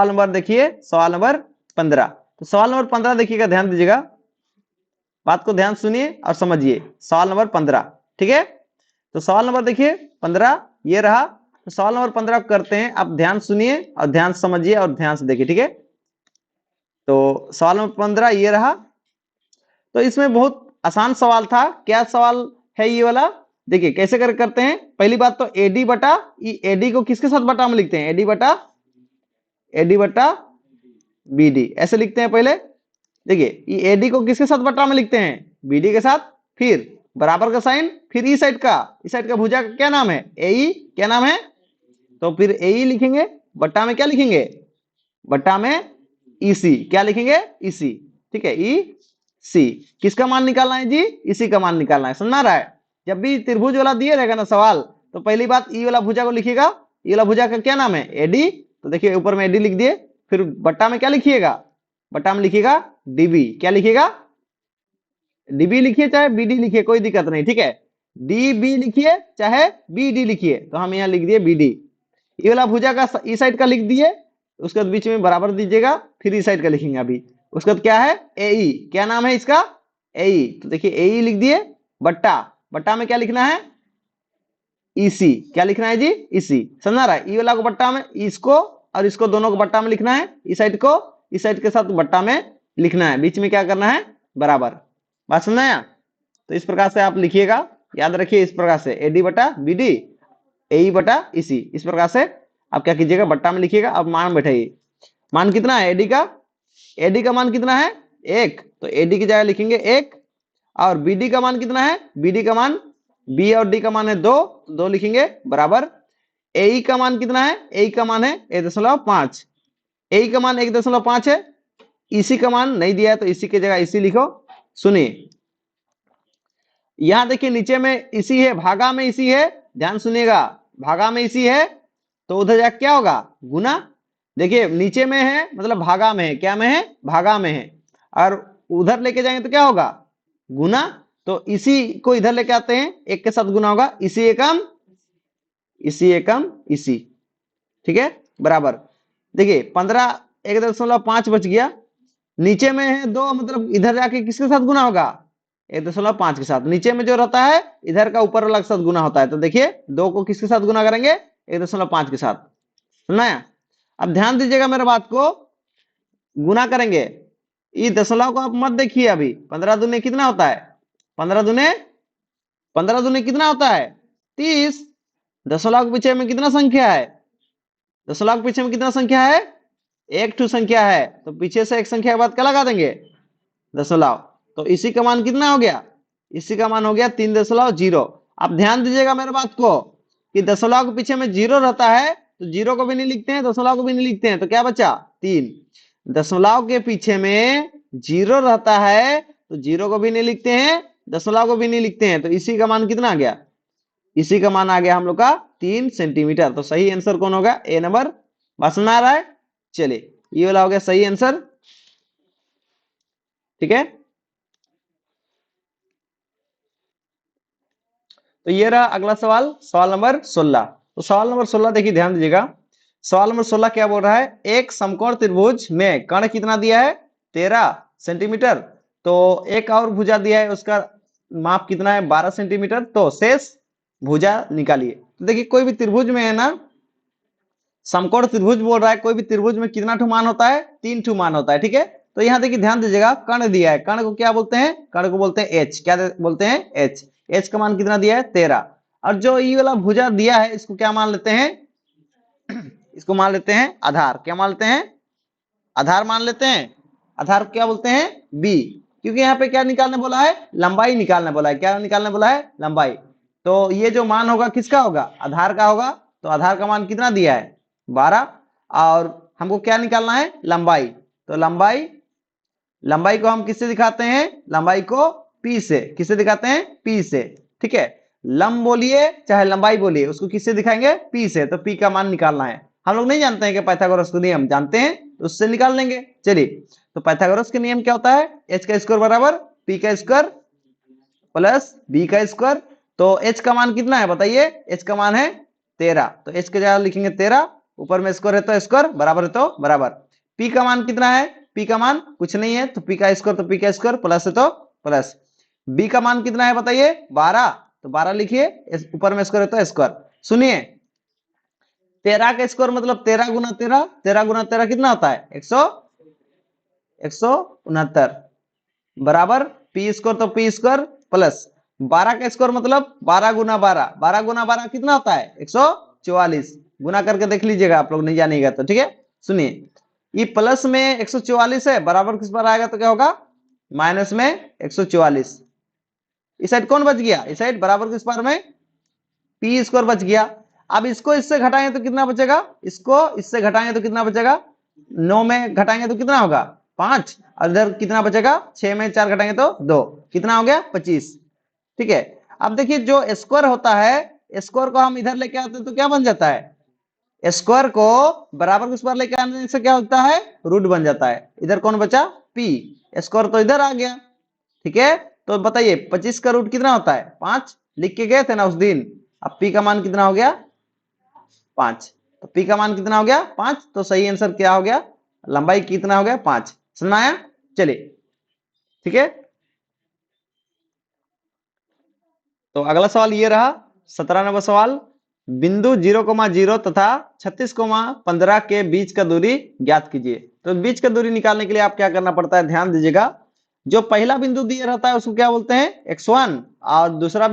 नंबर देखिए, सवाल नंबर 15। तो सवाल नंबर 15 देखिएगा, ध्यान दीजिएगा, बात को ध्यान सुनिए और समझिए। सवाल नंबर 15, ठीक है। तो सवाल नंबर देखिए 15 ये रहा। तो सवाल नंबर 15 करते हैं, आप ध्यान सुनिए और ध्यान से समझिए और ध्यान से देखिए, ठीक है। तो सवाल नंबर 15 ये रहा। तो इसमें बहुत आसान सवाल था। क्या सवाल है ये वाला, देखिए कैसे करते हैं। पहली बात तो एडी बटा एडी को किसके साथ बटा में लिखते हैं, एडी बटा बीडी ऐसे लिखते हैं पहले। देखिए ये एडी को किसके साथ बटा में लिखते हैं, बीडी के साथ। फिर बराबर का साइन, फिर इस साइड का भुजा का क्या नाम है, एई, क्या नाम है। तो फिर एई लिखेंगे, बट्टा में क्या लिखेंगे, बट्टा में ईसी, क्या लिखेंगे, ईसी, ठीक है। ई सी किसका मान निकालना है जी, इसी का मान निकालना है, समझना रहा है। जब भी त्रिभुज वाला दिए रहेगा ना सवाल, तो पहली बात ई वाला भुजा को लिखिएगा। ई वाला भुजा का क्या नाम है, एडी। तो देखिए ऊपर में एडी लिख दिए, फिर बट्टा में क्या लिखिएगा, बट्टा में लिखिएगा डीबी, क्या लिखिएगा, डीबी लिखिए चाहे बीडी लिखिए, कोई दिक्कत नहीं, ठीक है। डीबी लिखिए चाहे बीडी लिखिए, तो हम यहाँ लिख दिए बीडी। ये वाला भुजा का ई साइड का लिख दिए, उसके बाद बीच में बराबर दीजिएगा, फिर ई साइड का लिखेंगे अभी। उसके बाद क्या है, एई, क्या नाम है इसका, एई। तो देखिए एई लिख दिए, बट्टा, बट्टा में क्या लिखना है, ईसी, क्या लिखना है जी, ईसी, समझा रहा है। ई वाला को बट्टा में, इसको और इसको दोनों को बट्टा में लिखना है, इस साइड को इस साइड के साथ बट्टा में लिखना है, बीच में क्या करना है, बराबर। बात समझ आया। तो इस प्रकार से आप लिखिएगा, याद रखिए इस प्रकार से, एडी बटा बीडी, एई बटा ईसी, इस प्रकार से आप क्या कीजिएगा, बट्टा में लिखिएगा। अब मान बैठाइए, मान कितना है एडी का, एडी का मान कितना है, 1, तो एडी की जगह लिखेंगे 1। और बीडी का मान कितना है, बीडी का मान, बी और डी का मान है 2, 2 लिखेंगे बराबर। एई का मान कितना है, एई का मान है 1.5, एई का मान 1.5 है। इसी का मान नहीं दिया है, तो इसी की जगह इसी लिखो। सुनिए यहां देखिए नीचे में इसी है, भागा में इसी है, ध्यान सुनिएगा, भागा में इसी है, तो उधर जाके क्या होगा, गुना। देखिए नीचे में है मतलब भागा में है, क्या में है, भागा में है, और उधर लेके जाएंगे तो क्या होगा, गुना। तो इसी को इधर लेके आते हैं, एक के साथ गुना होगा, इसी एकम इसी एकम इसी, ठीक है, बराबर। देखिए 15 1.5 बच गया, नीचे में है 2, मतलब इधर जाके किसके साथ गुना होगा, 1.5 के साथ। नीचे में जो रहता है इधर का ऊपर वाला के साथ गुना होता है, तो देखिए 2 को किसके साथ गुना करेंगे, 1.5 के साथ, सुना है। अब ध्यान दीजिएगा मेरे बात को, गुना करेंगे, ये दशमलव को आप मत देखिए अभी। 15 दूने कितना होता है, 15 दूने कितना होता है, 30। दशमलव के पीछे में कितना संख्या है, दशमलव के पीछे में कितना संख्या है, एक ठू संख्या है, तो पीछे से एक संख्या के बाद क्या लगा देंगे, दशमलव। तो इसी का मान कितना हो गया, इसी का मान हो गया 3.0। आप ध्यान दीजिएगा मेरे बात को, कि दशमलव के पीछे में 0 रहता है, तो 0 को भी नहीं लिखते हैं, दशमलव को भी नहीं लिखते हैं, तो क्या बचा 3। दशमलव के पीछे में 0 रहता है, तो 0 को भी नहीं लिखते हैं, दशमलव को भी नहीं लिखते हैं, तो इसी का मान कितना आ गया, इसी का मान आ गया हम लोग का 3 सेंटीमीटर। तो सही आंसर कौन होगा, ए नंबर। बात समझ आ रहा है। चलिए ये वाला हो गया सही आंसर, ठीक है। तो ये रहा अगला सवाल, सवाल नंबर 16। तो सवाल नंबर 16 देखिए ध्यान दीजिएगा, सवाल नंबर 16 क्या बोल रहा है, एक समकोण त्रिभुज में कर्ण कितना दिया है, 13 सेंटीमीटर। तो एक और भुजा दिया है, उसका माप कितना है, 12 सेंटीमीटर। तो शेष भुजा निकालिए। तो देखिए कोई भी त्रिभुज में है ना, समकोण त्रिभुज बोल रहा है, कोई भी त्रिभुज में कितना ठो मान होता है, 3 ठो मान होता है, ठीक है। तो यहाँ देखिए ध्यान दीजिएगा, कर्ण दिया है, कर्ण को क्या बोलते हैं, कर्ण को बोलते हैं एच, क्या बोलते हैं, एच। एच का मान कितना दिया है, 13। और जो ये वाला भुजा दिया है, इसको क्या मान लेते हैं, इसको मान लेते हैं आधार, क्या मान लेते हैं, आधार मान लेते हैं। आधार क्या बोलते हैं, बी, क्योंकि यहाँ पे क्या निकालने बोला है, लंबाई निकालने बोला है, क्या निकालने बोला है, लंबाई। तो ये जो मान होगा किसका होगा, आधार का होगा। तो आधार का मान कितना दिया है, 12, और हमको क्या निकालना है, लंबाई। तो लंबाई को हम किससे दिखाते हैं, लंबाई को पी से, किससे दिखाते हैं, पी से, ठीक है। लंब बोलिए चाहे लंबाई बोलिए, उसको किससे दिखाएंगे, पी से। तो पी का मान निकालना है, हम लोग नहीं जानते हैं कि पाइथागोरस का नियम जानते हैं, तो उससे निकाल लेंगे। चलिए तो पाइथागोरस के नियम क्या होता है, एच का स्क्वायर बराबर पी का स्क्वायर प्लस बी का स्क्वायर। तो एच का मान कितना है बताइए, एच का मान है 13, तो एच के जगह लिखेंगे 13, ऊपर में स्क्वायर है तो स्क्वायर, बराबर है तो बराबर। पी का मान कितना है, पी का मान कुछ नहीं है, तो पी का स्क्वायर तो पी का स्क्वायर, प्लस है तो प्लस। बी का मान कितना है बताइए, 12, तो 12 लिखिए, ऊपर में स्क्वायर है तो स्क्वायर। सुनिए 13 का स्क्वायर मतलब 13 गुना 13, 13 गुना 13 कितना होता है 169, बराबर पी स्क्वायर तो पी स्क्वायर प्लस 12 का स्क्वायर मतलब 12 गुना 12, 12 गुना 12 कितना होता है 144, गुना करके देख लीजिएगा आप लोग, नहीं जानेगा तो ठीक है। सुनिए ये प्लस में 144 है, बराबर किस पर आएगा तो क्या होगा माइनस में 144, इस साइड कौन बच गया, इस साइड बराबर किस पर में पी स्क्वायर बच गया। अब इसको इससे घटाएंगे तो कितना बचेगा, इसको इससे घटाएंगे तो कितना बचेगा, 9 में घटाएंगे तो कितना होगा 5, और इधर कितना बचेगा 6 में 4 घटाएंगे तो 2, कितना हो गया 25। ठीक है, अब देखिए जो स्क्वायर होता है, स्क्वायर को हम इधर लेके आते हैं तो क्या बन जाता है, स्क्वायर को बराबर किस पर लेके आने से क्या होता है रूट बन जाता है। इधर कौन बचा पी, स्क्वायर तो इधर आ गया। ठीक है, तो बताइए 25 का रूट कितना होता है 5, लिख के गए थे ना उस दिन। अब पी का मान कितना हो गया 5, तो पी का मान कितना हो गया 5, तो सही आंसर क्या हो गया, लंबाई कितना हो गया 5। समझ आया, चलिए ठीक है। तो अगला सवाल ये रहा 17 नंबर सवाल, बिंदु 0,0 तथा 36,15 के बीच का दूरी ज्ञात कीजिए। तो बीच का दूरी निकालने के लिए आप क्या करना पड़ता है, ध्यान दीजिएगा। जो पहला बिंदु दिया रहता है उसको क्या बोलते हैं x1, और दूसरा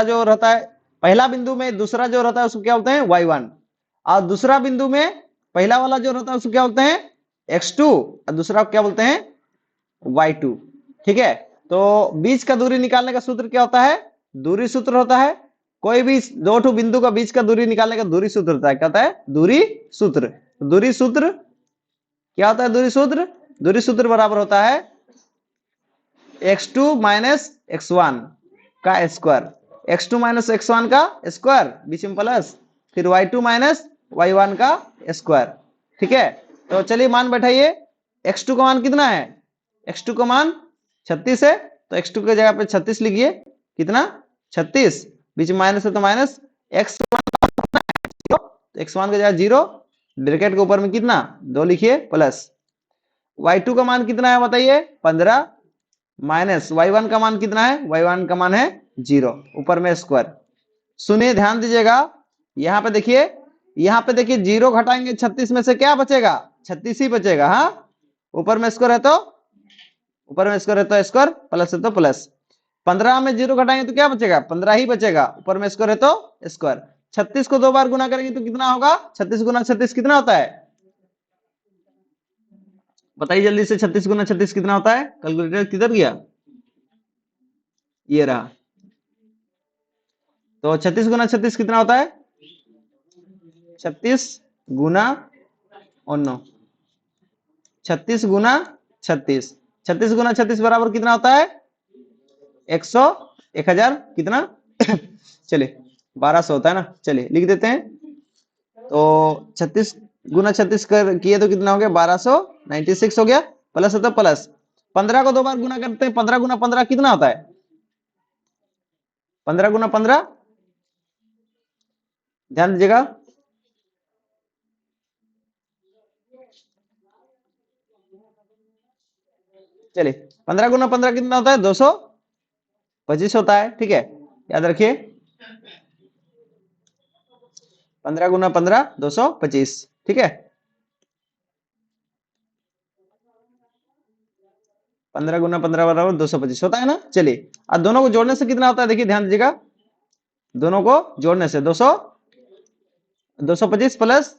जो रहता है, पहला बिंदु में दूसरा जो रहता है उसको क्या बोलते हैं y1, और दूसरा बिंदु में पहला वाला जो रहता है उसको क्या बोलते हैं x2, और दूसरा क्या बोलते हैं y2। ठीक है, तो बीच का दूरी निकालने का सूत्र क्या होता है, दूरी सूत्र होता है। कोई भी दो ठो बिंदु का बीच का दूरी निकालने का दूरी सूत्र होता है, क्या होता है दूरी सूत्र। दूरी सूत्र क्या होता है, दूरी सूत्र बराबर होता है x2 माइनस x1 का स्क्वायर, x2 माइनस x1 का स्क्वायर बीच में प्लस, फिर y2 माइनस y1 का स्क्वायर। ठीक है, तो चलिए मान बैठाइए, x2 का मान कितना है, x2 का मान 36 है, तो x2 की जगह पे 36 लिखिए, कितना 36, बीच में माइनस है तो माइनस, x1 की जगह 0, ब्रैकेट के ऊपर में कितना 2 लिखिए प्लस, y2 का मान कितना है बताइए 15, माइनस y1 का मान कितना है, y1 का मान है 0, ऊपर में स्क्वायर। सुनिए ध्यान दीजिएगा, यहाँ पे देखिए, यहाँ पे देखिए 0 घटाएंगे 36 में से क्या बचेगा 36 ही बचेगा। हाँ, ऊपर में स्क्वायर है तो स्क्वायर, प्लस है तो प्लस। 15 में 0 घटाएंगे तो क्या बचेगा 15 ही बचेगा, ऊपर में स्क्वायर है तो स्क्वायर। 36 को 2 बार गुना करेंगे तो कितना होगा, 36 गुना 36 कितना होता है बताइए जल्दी से, 36 गुना 36 कितना होता है, कैलकुलेटर किधर गया, ये रहा। तो 36 गुना 36 कितना होता है 36 गुना 9, 36 गुना 36, 36 गुना 36 बराबर कितना होता है 100, 1000 कितना चलिए 1200 होता है ना, चलिए लिख देते हैं। तो 36 गुना 36 कर किए तो कितना हो गया 1296 हो गया, प्लस है तो प्लस। 15 को 2 बार गुना करते हैं, 15 गुना 15 कितना होता है 15 गुना 15, ध्यान दीजिएगा, चलिए 15 गुना 15 कितना होता है 225 होता है। ठीक है, याद रखिए 15 गुना 15 225। ठीक है, 15 गुना 15 बराबर 225 होता है ना। चलिए अब दोनों को जोड़ने से कितना होता है, देखिए ध्यान दीजिएगा, दोनों को जोड़ने से 225 प्लस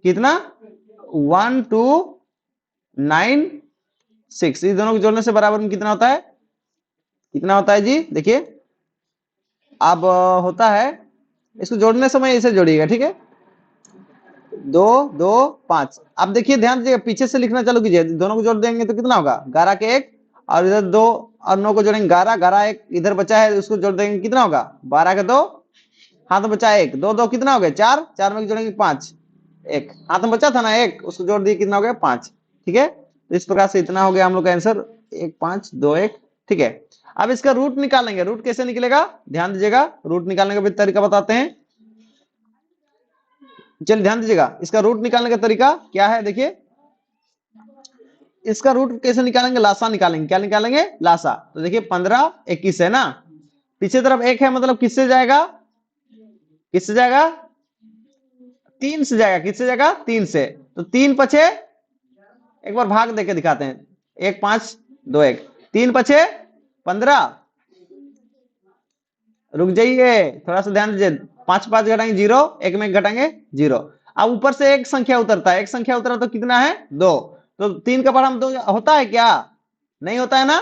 कितना 1296, इस दोनों को जोड़ने से बराबर में कितना होता है, कितना होता है जी देखिए। अब होता है, इसको जोड़ने समय इसे जोड़िएगा, ठीक है 2 2 5। अब देखिए ध्यान दीजिएगा, पीछे से लिखना चालू कीजिए, दोनों को जोड़ देंगे तो कितना होगा 11 के 1, और इधर 2 और 9 को जोड़ेंगे 11, 11 एक इधर बचा है उसको जोड़ देंगे कितना होगा 12 के 2, हाथ में बचा 1, 2 2 कितना हो गया 4, 4 में जोड़ेंगे 5, 1 हाथ में बचा था ना 1, उसको जोड़ दिए कितना हो गया 5। ठीक है, तो इस प्रकार से इतना हो गया हम लोग का आंसर 1 5 2 1। ठीक है, अब इसका रूट निकालेंगे, रूट कैसे निकलेगा ध्यान दीजिएगा, रूट निकालने का भी तरीका बताते हैं। चलिए ध्यान दीजिएगा, इसका रूट निकालने का तरीका क्या है, देखिए इसका रूट कैसे निकालेंगे, लासा निकालेंगे, क्या निकालेंगे, लासा। तो देखिए 15 21 है ना, पीछे तरफ एक है, मतलब किससे जाएगा, किससे जाएगा, 3 से जाएगा, किससे जाएगा, 3 से। तो 3 पछे, एक बार भाग देके दिखाते हैं, 1 5 2 1, 3 पछे 15, रुक जाइए थोड़ा सा ध्यान दीजिए, 5 5 घटाएंगे 0, एक में घटाएंगे 0। अब ऊपर से एक संख्या उतरता है, एक संख्या उतरा तो कितना है, 2। तो 3 का पढ़ा 2 होता है क्या, नहीं होता है ना।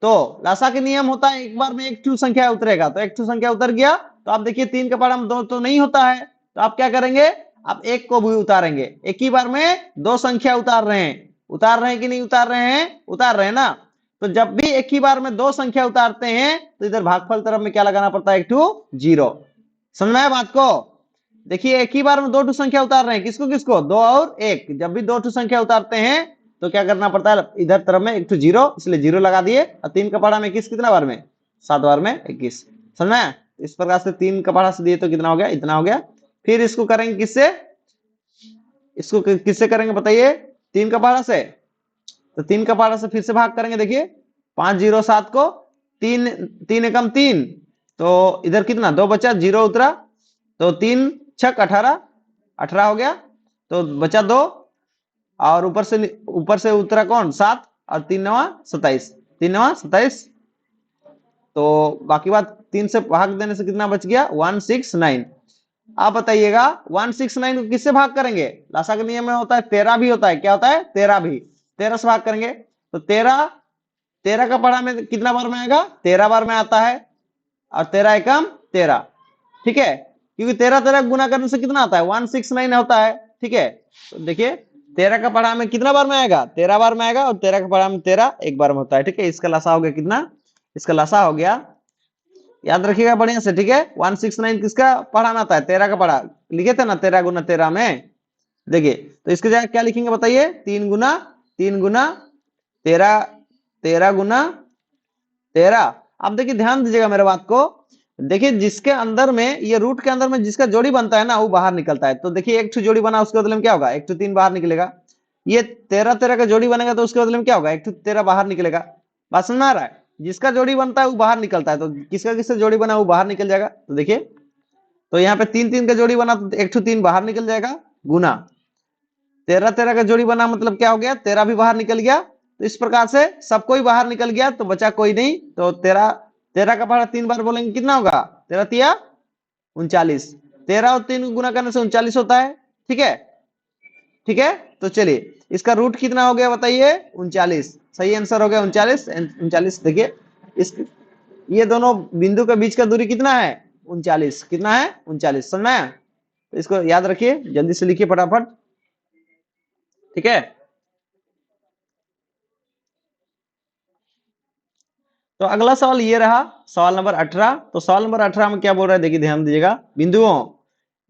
तो लासा के नियम होता है, एक बार में एक ठू संख्या उतरेगा, तो एक ठू संख्या उतर गया, तो आप देखिए 3 का पढ़ा 2 तो नहीं होता है, तो आप क्या करेंगे, आप एक को भी उतारेंगे, एक ही बार में 2 संख्या उतार रहे हैं, उतार रहे हैं कि नहीं उतार रहे हैं, उतार रहे हैं ना। तो जब भी एक ही बार में 2 संख्या उतारते हैं, तो इधर भागफल तरफ में क्या लगाना पड़ता है, एक टू 0। समझ में आया बात को। देखिए एक ही बार में 2 टू संख्या उतार रहे हैं, किसको किसको, 2 और 1, जब भी 2 टू संख्या उतारते हैं तो क्या करना पड़ता है, इधर तरफ में एक टू 0, इसलिए 0 लगा दिए। और 3 का पढ़ा में 21 कितना बार में, 7 बार में 21। समझ में, इस प्रकार से 3 का पढ़ा से दिए तो कितना हो गया, इतना हो गया। फिर इसको करेंगे किससे, इसको किससे करेंगे बताइए, 3 का पढ़ा से। तो 3 का पढ़ा से फिर से भाग करेंगे, देखिए 5 0 7 को 3 3 एकम 3, तो इधर कितना 2 बचा, 0 उतरा, तो 3 छक 18, 18 हो गया, तो बचा 2, और ऊपर से उतरा कौन 7, और 3 9 27, 3 9 27। तो बाकी बात 3 से भाग देने से कितना बच गया, 169। आप बताइएगा 169 को किससे भाग करेंगे, लासा के नियम में होता है 13 भी होता है, क्या होता है 13 भी, 13 से भाग करेंगे। तो 13 का पढ़ा में कितना बार में आएगा, 13 बार में आता है, और 13 एकम 13, ठीक है, क्योंकि 13 13 गुना करने से कितना आता है, 169 होता है, ठीक है। तो देखिए 13 का पढ़ा में कितना बार में आएगा, 13 बार में आएगा, और 13 का पढ़ा में 13 एक बार में होता है, ठीक है। इसका लासा हो गया कितना, इसका लासा हो गया, याद रखिएगा बढ़िया से, ठीक है। 169 किसका पढ़ा में आता है, 13 का पढ़ा, लिखे थे ना 13 गुना 13 में। देखिए तो इसके जगह क्या लिखेंगे बताइए, 3 गुना 13, 13 गुना 13। अब देखिए ध्यान दीजिएगा मेरे बात को, देखिए जिसके अंदर में, ये रूट के अंदर में जिसका जोड़ी बनता है ना, वो बाहर निकलता है। तो देखिए एक जोड़ी बना, उसके बदले में क्या होगा, 1 3 बाहर निकलेगा। ये 13 13 का जोड़ी बनेगा, तो उसके बदले में क्या होगा, 1 13 बाहर निकलेगा। बात समझ में आ रहा है, जिसका जोड़ी बनता है वो बाहर निकलता है, तो किसका किसका जोड़ी बना वो बाहर निकल जाएगा। तो देखिए, तो यहाँ पे 3 3 का जोड़ी बना, तो 1 3 बाहर निकल जाएगा, गुना 13 13 का जोड़ी बना, मतलब क्या हो गया, 13 भी बाहर निकल गया। तो इस प्रकार से सबको ही बाहर निकल गया, तो बचा कोई नहीं। तो 13 का पढ़ा 3 बार बोलेंगे कितना होगा, 13 तिया 39, 13 और 3 गुना करने से 39 होता है, ठीक है, ठीक है। तो चलिए इसका रूट कितना हो गया बताइए, 39, सही आंसर हो गया 39 39। देखिए इस, ये दोनों बिंदु के बीच का दूरी कितना है, 39, कितना है 39, समझ में आया। तो इसको याद रखिए, जल्दी से लिखिए फटाफट, ठीक है। तो अगला सवाल ये रहा, सवाल नंबर 18। तो सवाल नंबर 18 में क्या बोल रहा है, देखिए ध्यान दीजिएगा, बिंदुओं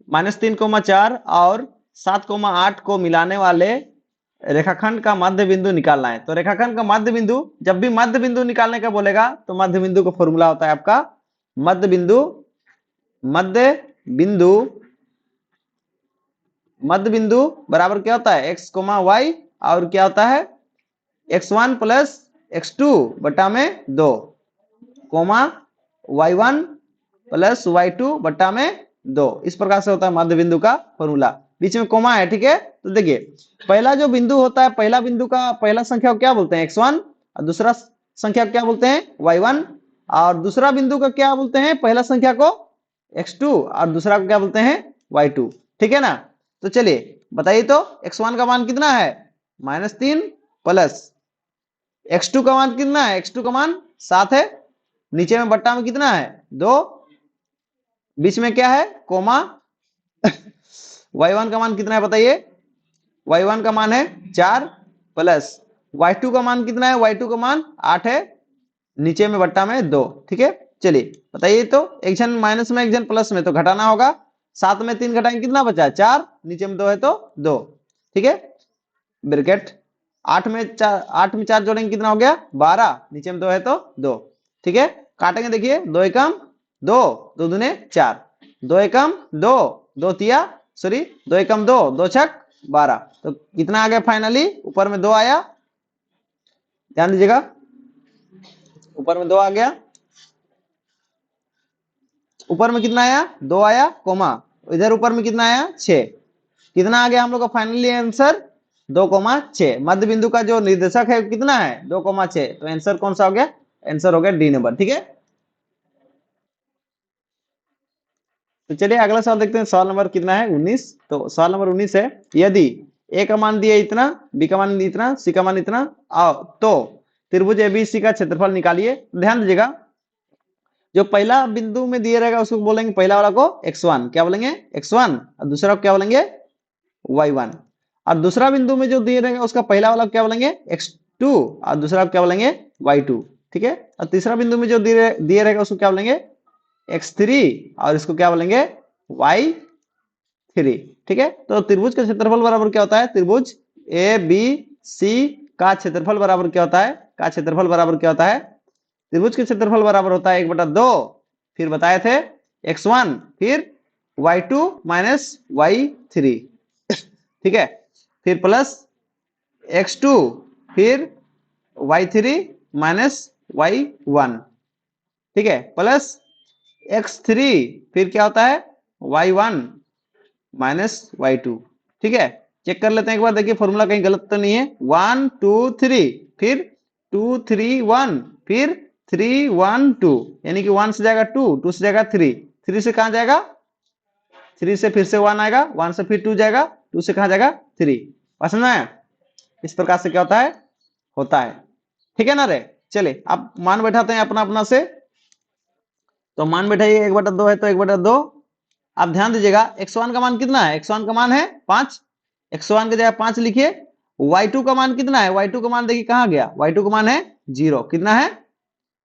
-3,4 और 7,8 को मिलाने वाले रेखाखंड का मध्य बिंदु निकालना है। तो रेखाखंड का मध्य बिंदु, जब भी मध्य बिंदु निकालने का बोलेगा, तो मध्य बिंदु का फॉर्मूला होता है आपका, मध्य बिंदु, मध्य बिंदु, मध्य बिंदु बराबर क्या होता है, x, y, और क्या होता है, x1 प्लस x2 बटा में 2, कोमा y1 प्लस y2 बटा में 2। इस प्रकार से होता है मध्य बिंदु का फॉर्मूला, बीच में कोमा है, ठीक है। तो देखिए पहला जो बिंदु होता है, पहला बिंदु का पहला संख्या को क्या बोलते हैं, x1, और दूसरा संख्या को क्या बोलते हैं, y1, और दूसरा बिंदु का क्या बोलते हैं, पहला संख्या को x2, और दूसरा को क्या बोलते हैं, y2, ठीक है ना। तो चलिए बताइए, तो x1 का मान कितना है, -3, प्लस x2 का मान कितना है, x2 का मान 7 है, नीचे में बट्टा में कितना है 2, बीच में क्या है कोमा y1 का मान कितना है बताइए, y1 का मान है 4, प्लस y2 का मान कितना है, y2 का मान 8 है, नीचे में बट्टा में 2, ठीक है। चलिए बताइए, तो एक जन माइनस में एक जन प्लस में, तो घटाना होगा, 7 में 3 घटाएंगे कितना बचा, 4, नीचे में 2 है तो 2, ठीक है, ब्रैकेट 8 में 4 जोड़ेंगे कितना हो गया 12, नीचे में 2 है तो 2, ठीक है। काटेंगे, देखिए 2 एकम 2, 2 दूने 4, 2 एकम 2, 2 तिया सॉरी, 2 एकम 2, 2 छक 12। तो कितना आ गया फाइनली, ऊपर में 2 आया, ध्यान दीजिएगा, ऊपर में 2 आ गया, ऊपर में कितना आया, 2 आया, कोमा इधर ऊपर में कितना आया, 6। कितना आ गया हम लोग का फाइनली आंसर, 2,6। मध्य बिंदु का जो निर्देशक है कितना है, 2,6। तो आंसर कौन सा हो गया, आंसर हो गया डी नंबर। ठीक है, तो चलिए अगला सवाल देखते हैं। सवाल नंबर कितना है, 19। तो सवाल नंबर 19 है, यदि ए का मान दिया इतना, बी का मान इतना, सी का मान इतना, तो त्रिभुज एबीसी का क्षेत्रफल निकालिए। ध्यान दीजिएगा, जो पहला बिंदु में दिया रहेगा उसको बोलेंगे, पहला वाला को x1 क्या बोलेंगे, x1, और दूसरा को क्या बोलेंगे, y1। और दूसरा बिंदु में जो दिया रहेगा उसका पहला वाला क्या बोलेंगे, x2, और दूसरा को क्या बोलेंगे, y2। ठीक है, और तीसरा बिंदु में जो दिए रहेगा उसको क्या बोलेंगे, x3, और इसको क्या बोलेंगे, y3। ठीक है, तो त्रिभुज का क्षेत्रफल बराबर क्या होता है, त्रिभुज ए बी सी का क्षेत्रफल बराबर क्या होता है, का क्षेत्रफल बराबर क्या होता है, त्रिभुज के क्षेत्रफल बराबर होता है 1/2, फिर बताए थे x1, फिर y2 माइनस y3। ठीक है, फिर प्लस x2, फिर y3 माइनस y1। ठीक है, प्लस x3, फिर क्या होता है, y1 माइनस y2। ठीक है, चेक कर लेते हैं एक बार, देखिए फॉर्मूला कहीं गलत तो नहीं है। 1 2 3, फिर 2 3 1, फिर 3 1 2, यानी कि 1 से जाएगा 2, 2 से जाएगा 3, 3 से कहां जाएगा, 3 से फिर से 1 आएगा, 1 से फिर 2 जाएगा, 2 से कहां जाएगा 3। समझ में आया, इस प्रकार से क्या होता है। ठीक है ना रे, चलिए आप मान बैठाते हैं अपना अपना से। तो मान बैठाइए, 1/2 है तो 1/2। आप ध्यान दीजिएगा, x1 का मान कितना है, x1 का मान है 5, x1 की जगह 5 लिखिए। y2 का मान कितना है, y2 का मान देखिए कहां गया, y2 का मान है 0। कितना है,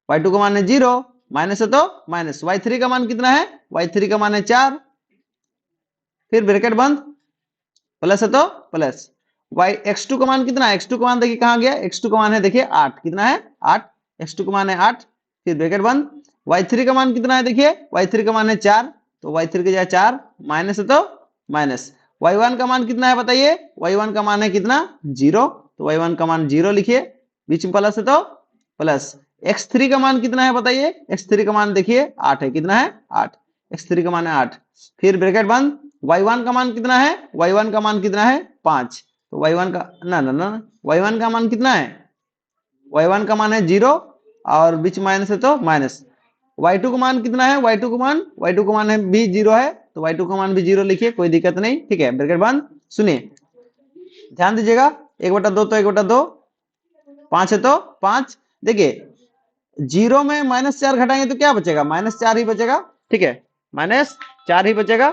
y2 का मान है 0, माइनस है तो माइनस। y3 का मान कितना है, y3 का मान है 4, फिर ब्रैकेट बंद, प्लस है तो प्लस। x2 का मान कितना है, x2 का मान देखिए कहां गया, x2 का मान है देखिए 8। कितना है 8, x2 का मान है 8, फिर ब्रैकेट बंद। y3 का मान कितना है, देखिए y3 का मान है 4, तो y3 की जगह 4, माइनस है तो माइनस। y1 का मान कितना है बताइए, y1 का मान है कितना, 0, तो y1 का मान 0 लिखिए, बीच में प्लस है तो प्लस। x3 का मान कितना है बताइए, x3 का मान देखिए 8 है। कितना है 8, x3 का मान है 8, फिर ब्रैकेट बंद। y1 का मान कितना है, y1 का मान कितना है 5, तो y1 का ना y1 का मान कितना है, y1 का मान है 0, और बीच माइनस है तो माइनस। y2 का मान कितना है, y2 का मान है भी 0 है, तो y2 का मान भी 0 लिखिए, कोई दिक्कत नहीं। ठीक है, ब्रैकेट बंद। सुनिए ध्यान दीजिएगा, 1/2 तो 1/2, 5 है तो 5। देखिए 0 में -4 घटाएंगे तो क्या बचेगा, -4 ही बचेगा। ठीक है, -4 ही बचेगा,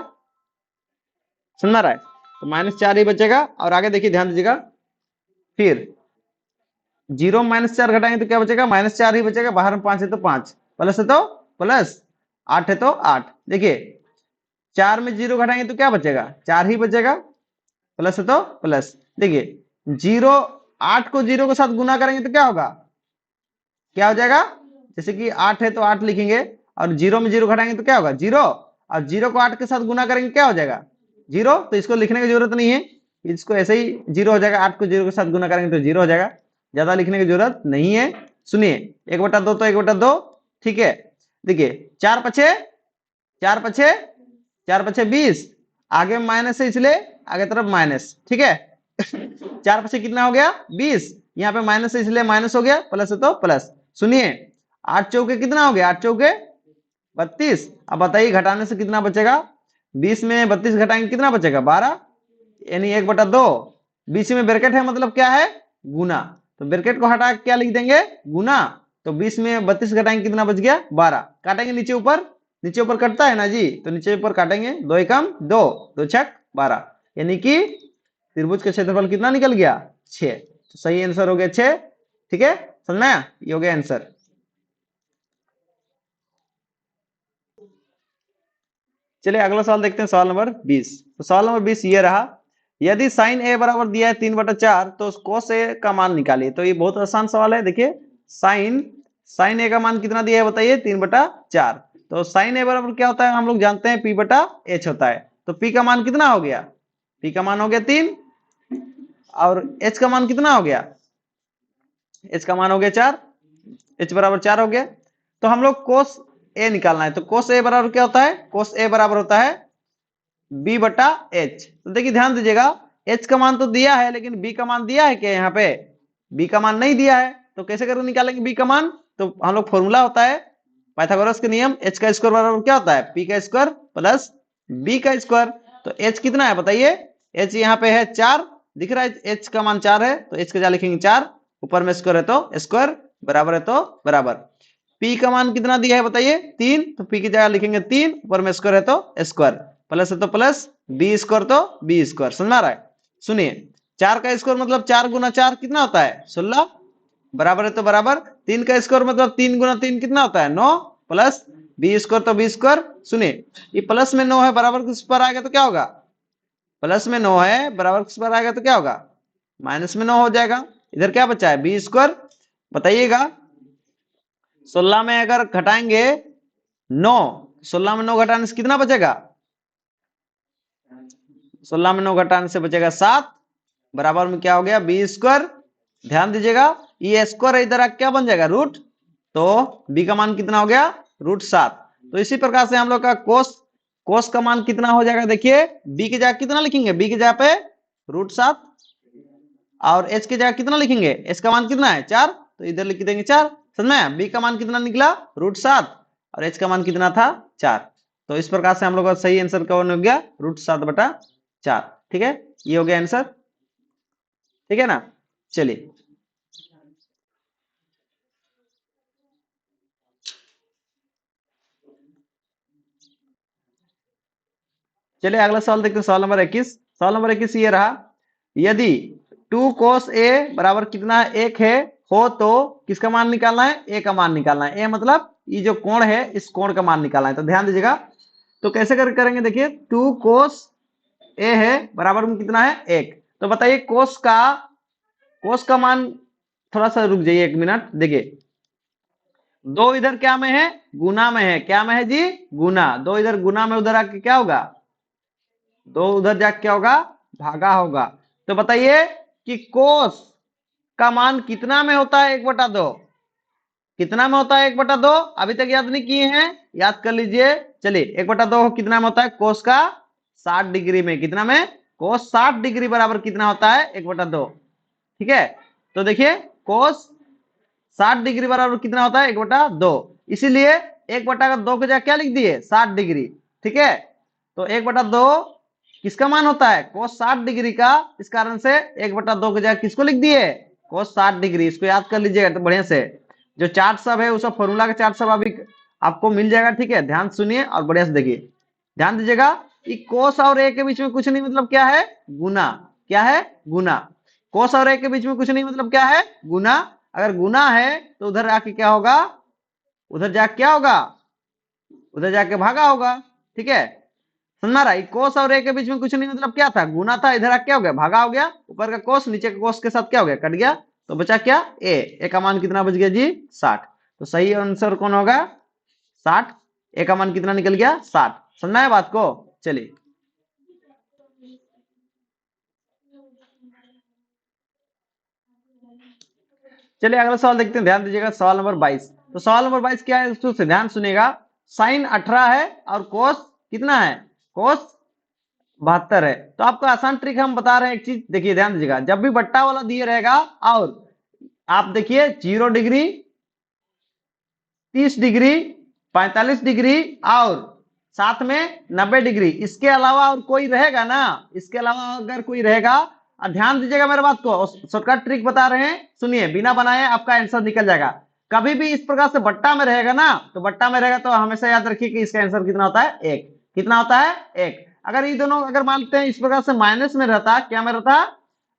समझ रहा है, तो -4 ही बचेगा। और आगे देखिए ध्यान दीजिएगा, फिर 0 में -4 घटाएंगे तो क्या बचेगा, -4 ही बचेगा, बाहर में 5 है तो 5, प्लस है तो प्लस, 8 है तो 8। देखिए 4 में 0 घटाएंगे तो क्या बचेगा, 4 ही बचेगा, प्लस है तो प्लस। देखिए 0, 8 को 0 के साथ गुना करेंगे तो क्या होगा, क्या हो जाएगा, जैसे कि 8 है तो 8 लिखेंगे, और 0 में 0 घटाएंगे तो क्या होगा 0, और 0 को 8 के साथ गुना करेंगे क्या हो जाएगा 0। तो इसको लिखने की जरूरत नहीं है, इसको ऐसे ही 0 हो जाएगा, 8 को 0 के साथ गुना करेंगे तो 0 हो जाएगा, ज्यादा लिखने की जरूरत नहीं है। सुनिए 1/2 तो 1/2। ठीक है, देखिए 4 पछे 4 पछे 4 पछे 20, आगे माइनस है इसलिए आगे तरफ माइनस। ठीक है 4 पछे कितना हो गया 20, यहाँ पे माइनस है इसलिए माइनस हो गया, प्लस है तो प्लस। सुनिए 8 चौके कितना हो गया, 8 चौके 32। अब बताइए घटाने से कितना बचेगा, 20 में 32 घटाएंगे कितना बचेगा 12, यानी 1/2। बीच में ब्रैकेट है मतलब क्या है, गुना, तो ब्रैकेट को हटा के क्या लिख देंगे, गुना। तो 20 में 32 घटाएंगे कितना बच गया 12। काटेंगे नीचे ऊपर, नीचे ऊपर कटता है ना जी, तो नीचे ऊपर काटेंगे, 2 एकम 2, 2 छक 12, यानी कि त्रिभुज का क्षेत्रफल कितना निकल गया 6। तो सही आंसर हो गया 6। ठीक है, समझ में आया, ये हो गया आंसर। चलिए अगला सवाल देखते हैं, सवाल नंबर 20। तो सवाल नंबर 20 ये रहा, यदि साइन ए बराबर दिया है 3/4, तो कोस ए का मान निकालिए। तो ये बहुत आसान सवाल है। देखिए साइन साइन ए का मान कितना दिया है बताइए, 3/4। तो साइन ए बराबर क्या होता है, हम लोग जानते हैं P/H होता है। तो P का मान कितना हो गया? P का मान हो गया 3 और H का मान कितना हो गया? H का मान हो गया 4, H बराबर 4 हो गया। तो हम लोग कोस A निकालना है, तो कोस A बराबर क्या होता है? कोस A बराबर होता है B बटा H। तो देखिए ध्यान दीजिएगा, H का मान तो दिया है लेकिन B का मान दिया है क्या? यहाँ पे B का मान नहीं दिया है, तो कैसे करके निकालेंगे B का मान? तो हम लोग फॉर्मूला होता है पाइथागोरस के नियम, H का स्क्वायर बराबर क्या होता है? P का स्क्वायर प्लस B का स्क्वायर। तो H कितना है बताइए? H यहाँ पे है 4, दिख रहा है H का मान 4 है, तो H का क्या लिखेंगे? 4, ऊपर में स्क्वायर है तो स्क्वायर, बराबर है तो बराबर। P का मान कितना दिया है बताइए? 3, तो P की जगह लिखेंगे 3, ऊपर में स्क्वायर है तो स्क्वायर, प्लस है तो प्लस, B स्क्वायर तो B स्क्वायर। समझ में आ रहा है? सुनिए, 4 का स्क्वायर मतलब 4 गुना 4 कितना होता है? 16, बराबर है तो बराबर। 3 का स्क्वायर मतलब 3 गुना 3 कितना होता है? 9, प्लस B स्क्वायर तो B स्क्वायर। सुनिए, ये प्लस में 9 है, बराबर किस पर आएगा तो क्या होगा? प्लस में 9 है, बराबर किस पर आएगा तो क्या होगा? माइनस में 9 हो जाएगा। इधर क्या बचा है? B square. बताइएगा 16 में अगर घटाएंगे 9, 16 में 9 घटाने से कितना बचेगा? 16 में 9 घटाने से बचेगा 7, बराबर में क्या हो गया? B square. ध्यान दीजिएगा, ये स्क्वायर इधर क्या बन जाएगा? रूट। तो B का मान कितना हो गया? √7। तो इसी प्रकार से हम लोग का कोस कोस का मान कितना हो जाएगा? देखिए B की जगह कितना लिखेंगे? B की जगह पे √7 और H की जगह कितना लिखेंगे? H का मान कितना है? 4, तो इधर लिख देंगे 4। समझ में? B का मान कितना निकला? √7 और H का मान कितना था? 4। तो इस प्रकार से हम लोग का सही आंसर कौन हो गया? √7/4। ठीक है, ये हो गया आंसर। ठीक है ना? चलिए चलिए अगला सवाल देखते हैं, सवाल नंबर 21। सवाल नंबर 21 ये रहा, यदि 2 cos A बराबर कितना है? 1 है, हो तो किसका मान निकालना है? A का मान निकालना है। A मतलब ये जो कोण है, इस कोण का मान निकालना है। तो ध्यान दीजिएगा, तो कैसे करेंगे? देखिए 2 cos A है, बराबर में कितना है? 1। तो बताइए कोस का मान, थोड़ा सा रुक जाइए 1 मिनट। देखिए 2 इधर क्या में है? गुना में है। क्या में है जी? गुना। 2 इधर गुना में, उधर आके क्या होगा? 2 उधर जाके क्या होगा? भागा होगा। तो बताइए कि कोस का मान कितना में होता है? 1/2। कितना में होता है 1/2? अभी तक याद नहीं किए हैं? याद कर लीजिए। चलिए 1/2 कितना में होता है? कोस का 60 डिग्री में। कितना में? कोस 60 डिग्री बराबर कितना होता है? 1/2। ठीक है, तो देखिए कोस 60 डिग्री बराबर कितना होता है? 1/2। इसीलिए 1/2 की जगह क्या लिख दिए? 60 डिग्री। ठीक है, तो 1/2 किसका मान होता है? कोस 60 डिग्री का। इस कारण से 1/2 की जगह किसको लिख दिए? कोस 60 डिग्री। इसको याद कर लीजिएगा तो बढ़िया से। जो चार्ट सब है उसका फॉर्मूला का चार्ट सब अभी आपको मिल जाएगा। ठीक है, ध्यान सुनिए और बढ़िया से देखिए। ध्यान दीजिएगा कि कोस और ए के बीच में कुछ नहीं, मतलब क्या है? गुना। क्या है? गुना। कोस और ए के बीच में कुछ नहीं, मतलब क्या है? गुना। अगर गुना है तो उधर आके क्या होगा? उधर जाके क्या होगा? उधर जाके भागा होगा। ठीक है, समझ रहा है? कोस और ए के बीच में कुछ नहीं, मतलब क्या था? गुना था। इधर आके क्या हो गया? भागा हो गया। ऊपर का कोस नीचे का कोस के साथ क्या हो गया? कट गया। तो बचा क्या? ए का मान कितना बच गया जी? 60। तो सही आंसर कौन होगा? 60। ए का मान कितना निकल गया? 60। समझना है बात को? चलिए चलिए अगला सवाल देखते हैं। ध्यान दीजिएगा, सवाल नंबर 22। तो सवाल नंबर 22 क्या है? उसको ध्यान सुनिएगा। साइन 18 है और कोस कितना है? कोस 72 है। तो आपको आसान ट्रिक हम बता रहे हैं। एक चीज देखिए, ध्यान दीजिएगा, जब भी बट्टा वाला दिए रहेगा और आप देखिए 0 डिग्री, 30 डिग्री, 45 डिग्री और साथ में 90 डिग्री, इसके अलावा और कोई रहेगा ना? इसके अलावा अगर कोई रहेगा, और ध्यान दीजिएगा मेरे बात को, शॉर्टकट ट्रिक बता रहे हैं, सुनिए, बिना बनाए आपका आंसर निकल जाएगा। कभी भी इस प्रकार से बट्टा में रहेगा ना, तो बट्टा में रहेगा तो हमेशा याद रखिए कि इसका आंसर कितना होता है? 1। कितना होता है? 1। अगर ये दोनों अगर मानते हैं इस प्रकार से माइनस में रहता, क्या में रहता?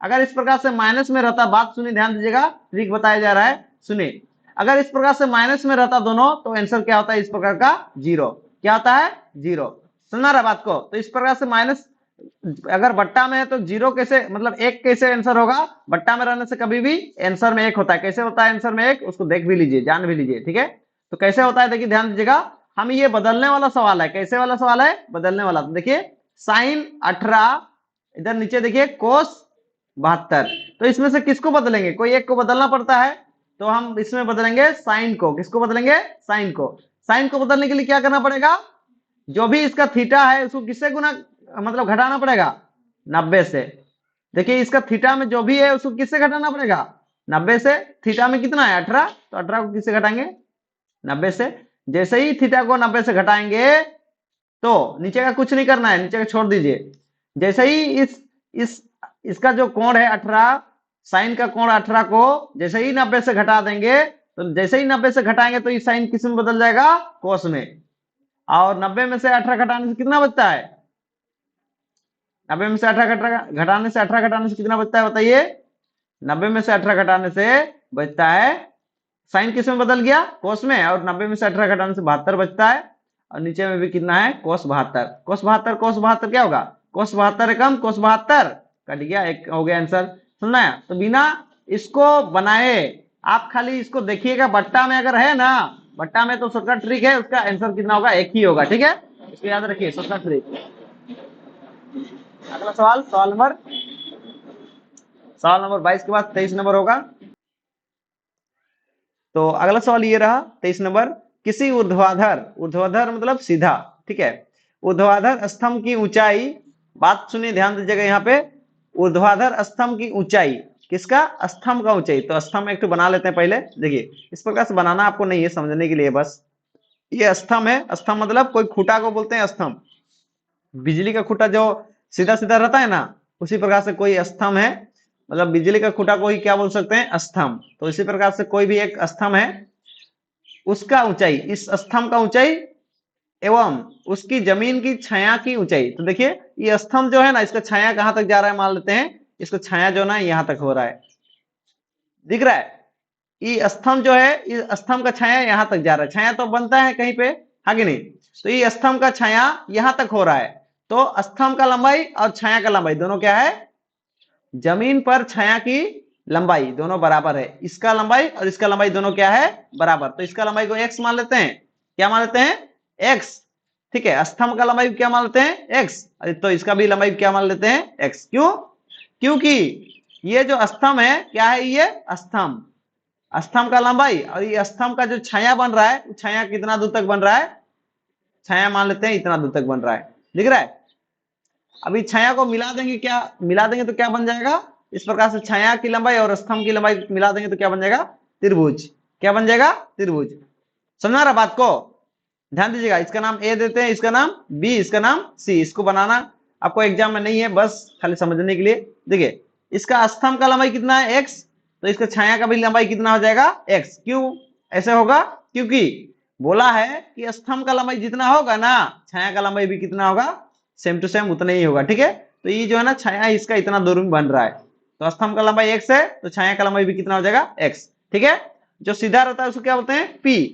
अगर इस प्रकार से माइनस में रहता, बात सुनिए, ध्यान दीजिएगा, ट्रिक बताया जा रहा है, सुनिए। अगर इस प्रकार से माइनस में रहता दोनों, तो आंसर क्या होता है? इस प्रकार का 0। क्या होता है? 0। सुनना रहा बात को? तो इस प्रकार से माइनस अगर बट्टा में है तो 0 कैसे, मतलब 1 कैसे आंसर होगा? बट्टा में रहने से कभी भी आंसर में 1 होता है। कैसे होता है आंसर में 1? उसको देख भी लीजिए, जान भी लीजिए। ठीक है, तो कैसे होता है देखिए, ध्यान दीजिएगा। हम ये बदलने वाला सवाल है। कैसे वाला सवाल है? बदलने वाला। तो देखिए साइन 18, इधर नीचे देखिए कोस 72। तो इसमें से किसको बदलेंगे, कोई एक को बदलना पड़ता है, तो हम इसमें बदलेंगे साइन को। किसको बदलेंगे, साइन को। साइन को बदलने के लिए क्या करना पड़ेगा, जो भी इसका थीटा है उसको किससे गुना मतलब घटाना पड़ेगा, 90 से। देखिए इसका थीटा में जो भी है उसको किससे घटाना पड़ेगा, 90 से। थीटा में कितना है 18, तो 18 को किससे घटाएंगे, 90 से। जैसे ही थीटा को 90 से घटाएंगे तो नीचे का कुछ नहीं करना है, नीचे का छोड़ दीजिए। जैसे ही इस इसका जो कोण है 18, साइन का कोण 18 को जैसे ही 90 से घटा देंगे, तो जैसे ही 90 से घटाएंगे तो ये साइन किस में बदल जाएगा, कोस में। और 90 में से 18 घटाने से कितना बचता है, 90 में से 18 घटाने से 18 घटाने से कितना बचता है बताइए, 90 में से 18 घटाने से बचता है, साइन किस में बदल गया, कोस में। और 90 में से 18 घटाने से 72 बचता है। और नीचे में भी कितना है, कोस 72। कोस 72 कोस 72 क्या होगा, कोस 72 कम कोस 72 कट गया, एक हो गया आंसर। सुनना है तो बिना इसको बनाए आप खाली इसको देखिएगा, बट्टा में अगर है ना, बट्टा में तो शॉर्टकट ट्रिक है, उसका आंसर कितना होगा, एक ही होगा। ठीक है, इसको याद रखिए, शॉर्टकट ट्रिक। अगला सवाल, सवाल नंबर 22 के बाद 23 नंबर होगा। तो अगला सवाल ये रहा 23 नंबर, किसी ऊर्ध्वाधर, ऊर्ध्वाधर मतलब सीधा, ठीक है, ऊर्ध्वाधर स्तंभ की ऊंचाई, बात सुनिए ध्यान दीजिएगा यहाँ पे, ऊर्ध्वाधर स्तंभ की ऊंचाई, किसका, स्तंभ का ऊंचाई। तो स्तंभ एक तो बना लेते हैं पहले, देखिए इस प्रकार से बनाना आपको नहीं है, समझने के लिए बस। ये स्तंभ है, स्तंभ मतलब कोई खूंटा को बोलते हैं स्तंभ, बिजली का खूंटा जो सीधा सीधा रहता है ना, उसी प्रकार से कोई स्तंभ है, मतलब बिजली का खूंटा को ही क्या बोल सकते हैं, स्तंभ। तो इसी प्रकार से कोई भी एक स्तंभ है, उसका ऊंचाई, इस स्तंभ का ऊंचाई एवं उसकी जमीन की छाया की ऊंचाई। तो देखिए ये स्तंभ जो है ना, इसका छाया कहां तक जा रहा है, मान लेते हैं इसको छाया जो ना यहां तक हो रहा है, दिख रहा है, ये स्तंभ जो है, इस स्तंभ का छाया यहां तक जा रहा है, छाया तो बनता है कहीं पे, है कि नहीं। तो ये स्तंभ का छाया यहां तक हो रहा है, तो स्तंभ का लंबाई और छाया का लंबाई दोनों क्या है, जमीन पर छाया की लंबाई दोनों बराबर है। इसका लंबाई और इसका लंबाई दोनों क्या है, बराबर। तो इसका लंबाई को x मान लेते हैं, क्या मान लेते हैं, x। ठीक है, स्तंभ का लंबाई क्या मान लेते हैं, x। तो इसका भी लंबाई क्या मान लेते हैं, x। क्यों, क्योंकि ये जो स्तंभ है क्या है, ये स्तंभ, स्तंभ का लंबाई और ये स्तंभ का जो छाया बन रहा है, छाया कितना दूर तक बन रहा है, छाया मान लेते हैं इतना दूर तक बन रहा है, दिख रहा है। अभी छाया को मिला देंगे, क्या मिला देंगे तो क्या बन जाएगा, इस प्रकार से छाया की लंबाई और स्तंभ की लंबाई मिला देंगे तो क्या बन जाएगा, त्रिभुज। क्या बन जाएगा, त्रिभुज। समझा रहा बात को, ध्यान दीजिएगा। इसका नाम ए देते हैं, इसका नाम बी, इसका नाम सी। इसको बनाना आपको एग्जाम में नहीं है, बस खाली समझने के लिए। देखिए इसका स्तंभ का लंबाई कितना है, एक्स, तो इसका छाया का भी लंबाई कितना हो जाएगा, एक्स। क्यों ऐसे होगा, क्योंकि बोला है कि स्तंभ का लंबाई जितना होगा ना, छाया का लंबाई भी कितना होगा, सेम टू सेम उतना ही होगा। ठीक है, तो ये जो है ना छाया इसका इतना दूर में बन रहा है, तो स्तंभ का लंबाई एक्स है, तो छाया का लंबाई भी कितना हो जाएगा, एक्स। ठीक है, जो सीधा रहता है उसको क्या बोलते हैं, पी।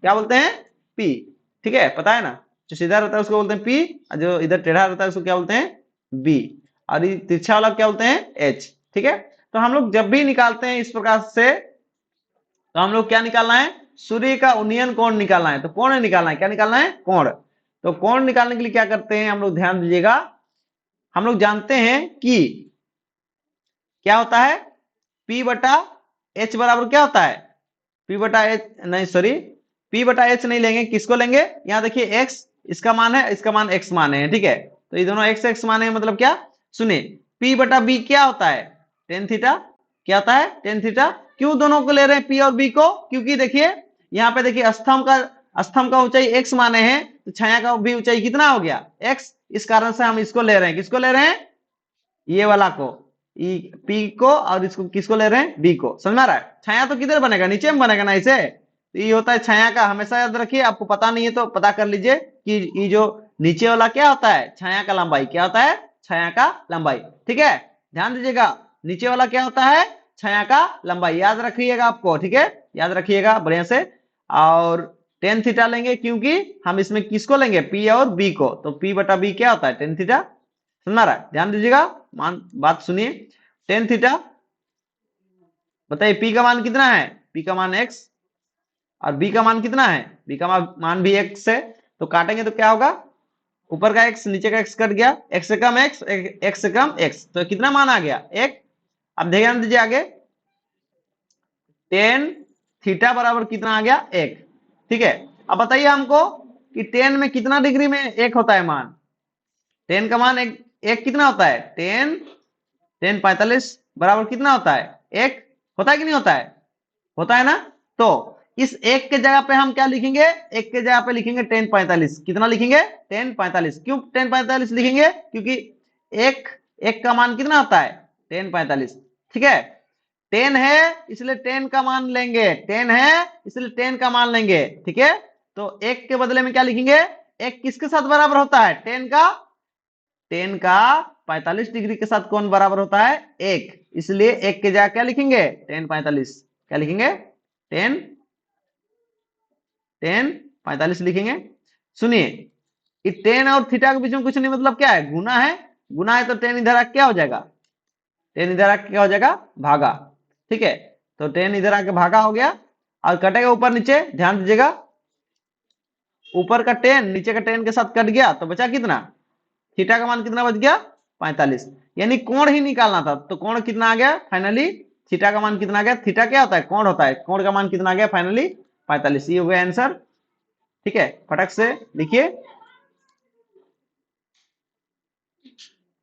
क्या बोलते हैं, पी। ठीक है, पता है ना, जो सीधा रहता है उसको बोलते हैं पी, और जो इधर टेढ़ा रहता है उसको क्या बोलते हैं, बी। और ये तिरछा वाला क्या बोलते हैं, एच। ठीक है, तो हम लोग जब भी निकालते हैं इस प्रकार से, तो हम लोग क्या निकालना है, सूर्य का उन्नयन कोण निकालना है। तो कोण निकालना है, क्या निकालना है, कोण। तो कोण निकालने के लिए क्या करते हैं हम लोग, ध्यान दीजिएगा। हम लोग जानते हैं कि क्या होता है, P बटा एच बराबर क्या होता है, P बटा एच, नहीं सॉरी, P बटा एच नहीं लेंगे, किसको लेंगे, यहाँ देखिए x इसका मान है, इसका मान x मान है। ठीक है, तो ये दोनों x x मान है, मतलब क्या, सुनिए P बटा b क्या होता है, टेन थीटा। क्या होता है, टेन थीटा। क्यों दोनों को ले रहे हैं P और b को, क्योंकि देखिए यहाँ पे देखिए स्तंभ का ऊंचाई x माने हैं, तो छाया का भी ऊंचाई कितना हो गया, x। इस कारण से हम इसको ले रहे हैं, किसको ले रहे हैं, ये वाला को, पी को, और इसको किसको ले रहे हैं, बी को। समझ में आ रहा है, छाया तो किधर बनेगा, नीचे में बनेगा ना इसे। तो ये होता है छाया का, हमेशा याद रखिए, आपको पता नहीं है तो पता कर लीजिए कि ये जो नीचे वाला क्या होता है, छाया का लंबाई। क्या होता है, छाया का लंबाई। ठीक है, ध्यान दीजिएगा, नीचे वाला क्या होता है, छाया का लंबाई, याद रखिएगा आपको। ठीक है, याद रखिएगा बढ़िया से। और टेन थीटा लेंगे, क्योंकि हम इसमें किसको लेंगे, पी और बी को, तो पी बटा बी क्या होता है, टेन थीटा। समझ रहा है, ध्यान दीजिएगा, बात सुनिए। टेन थीटा, बताइए पी का मान कितना है, पी का मान x, और बी का मान कितना है, बी का मान भी x है। तो काटेंगे तो क्या होगा, ऊपर का x नीचे का x कट गया, x से कम x, x से कम x, तो कितना मान आ गया? 1। अब ध्यान दीजिए आगे, टेन थीटा बराबर कितना आ गया? 1। ठीक है, अब बताइए हमको कि टेन में कितना डिग्री में 1 होता है मान? टेन का मान एक कितना होता है? टेन, टेन 45 बराबर कितना होता है? 1 होता है कि नहीं होता है? होता है ना। तो इस एक के जगह पे हम क्या लिखेंगे? एक के जगह पे लिखेंगे टेन 45। कितना लिखेंगे? टेन 45। क्यों टेन 45 लिखेंगे? क्योंकि एक एक का मान कितना होता है? टेन 45। ठीक है, टेन है इसलिए टेन का मान लेंगे, टेन है इसलिए टेन का मान लेंगे। ठीक है, तो एक के बदले में क्या लिखेंगे? एक किसके साथ बराबर होता है? टेन का, टेन का 45 डिग्री के साथ कौन बराबर होता है? 1। इसलिए एक के जगह क्या लिखेंगे? टेन 45। क्या लिखेंगे? टेन, टेन 45 लिखेंगे। सुनिए, ये टेन और थीटा के बीच में कुछ नहीं, मतलब क्या है? गुना है। गुना है तो टेन इधर आके क्या हो जाएगा? टेन इधर आके क्या हो जाएगा? भागा। ठीक है, तो टेन इधर आके भागा हो गया और कटेगा ऊपर नीचे। ध्यान दीजिएगा, ऊपर का टेन नीचे का टेन के साथ कट गया तो बचा कितना? थीटा का मान कितना बच गया? 45। यानी कोण ही निकालना था, तो कोण कितना आ गया फाइनली? थीटा का मान कितना आ गया? थीटा क्या होता है? कोण होता है। कोण का मान कितना आ गया फाइनली? 45। ये हो गया आंसर। ठीक है, फटक से लिखिए।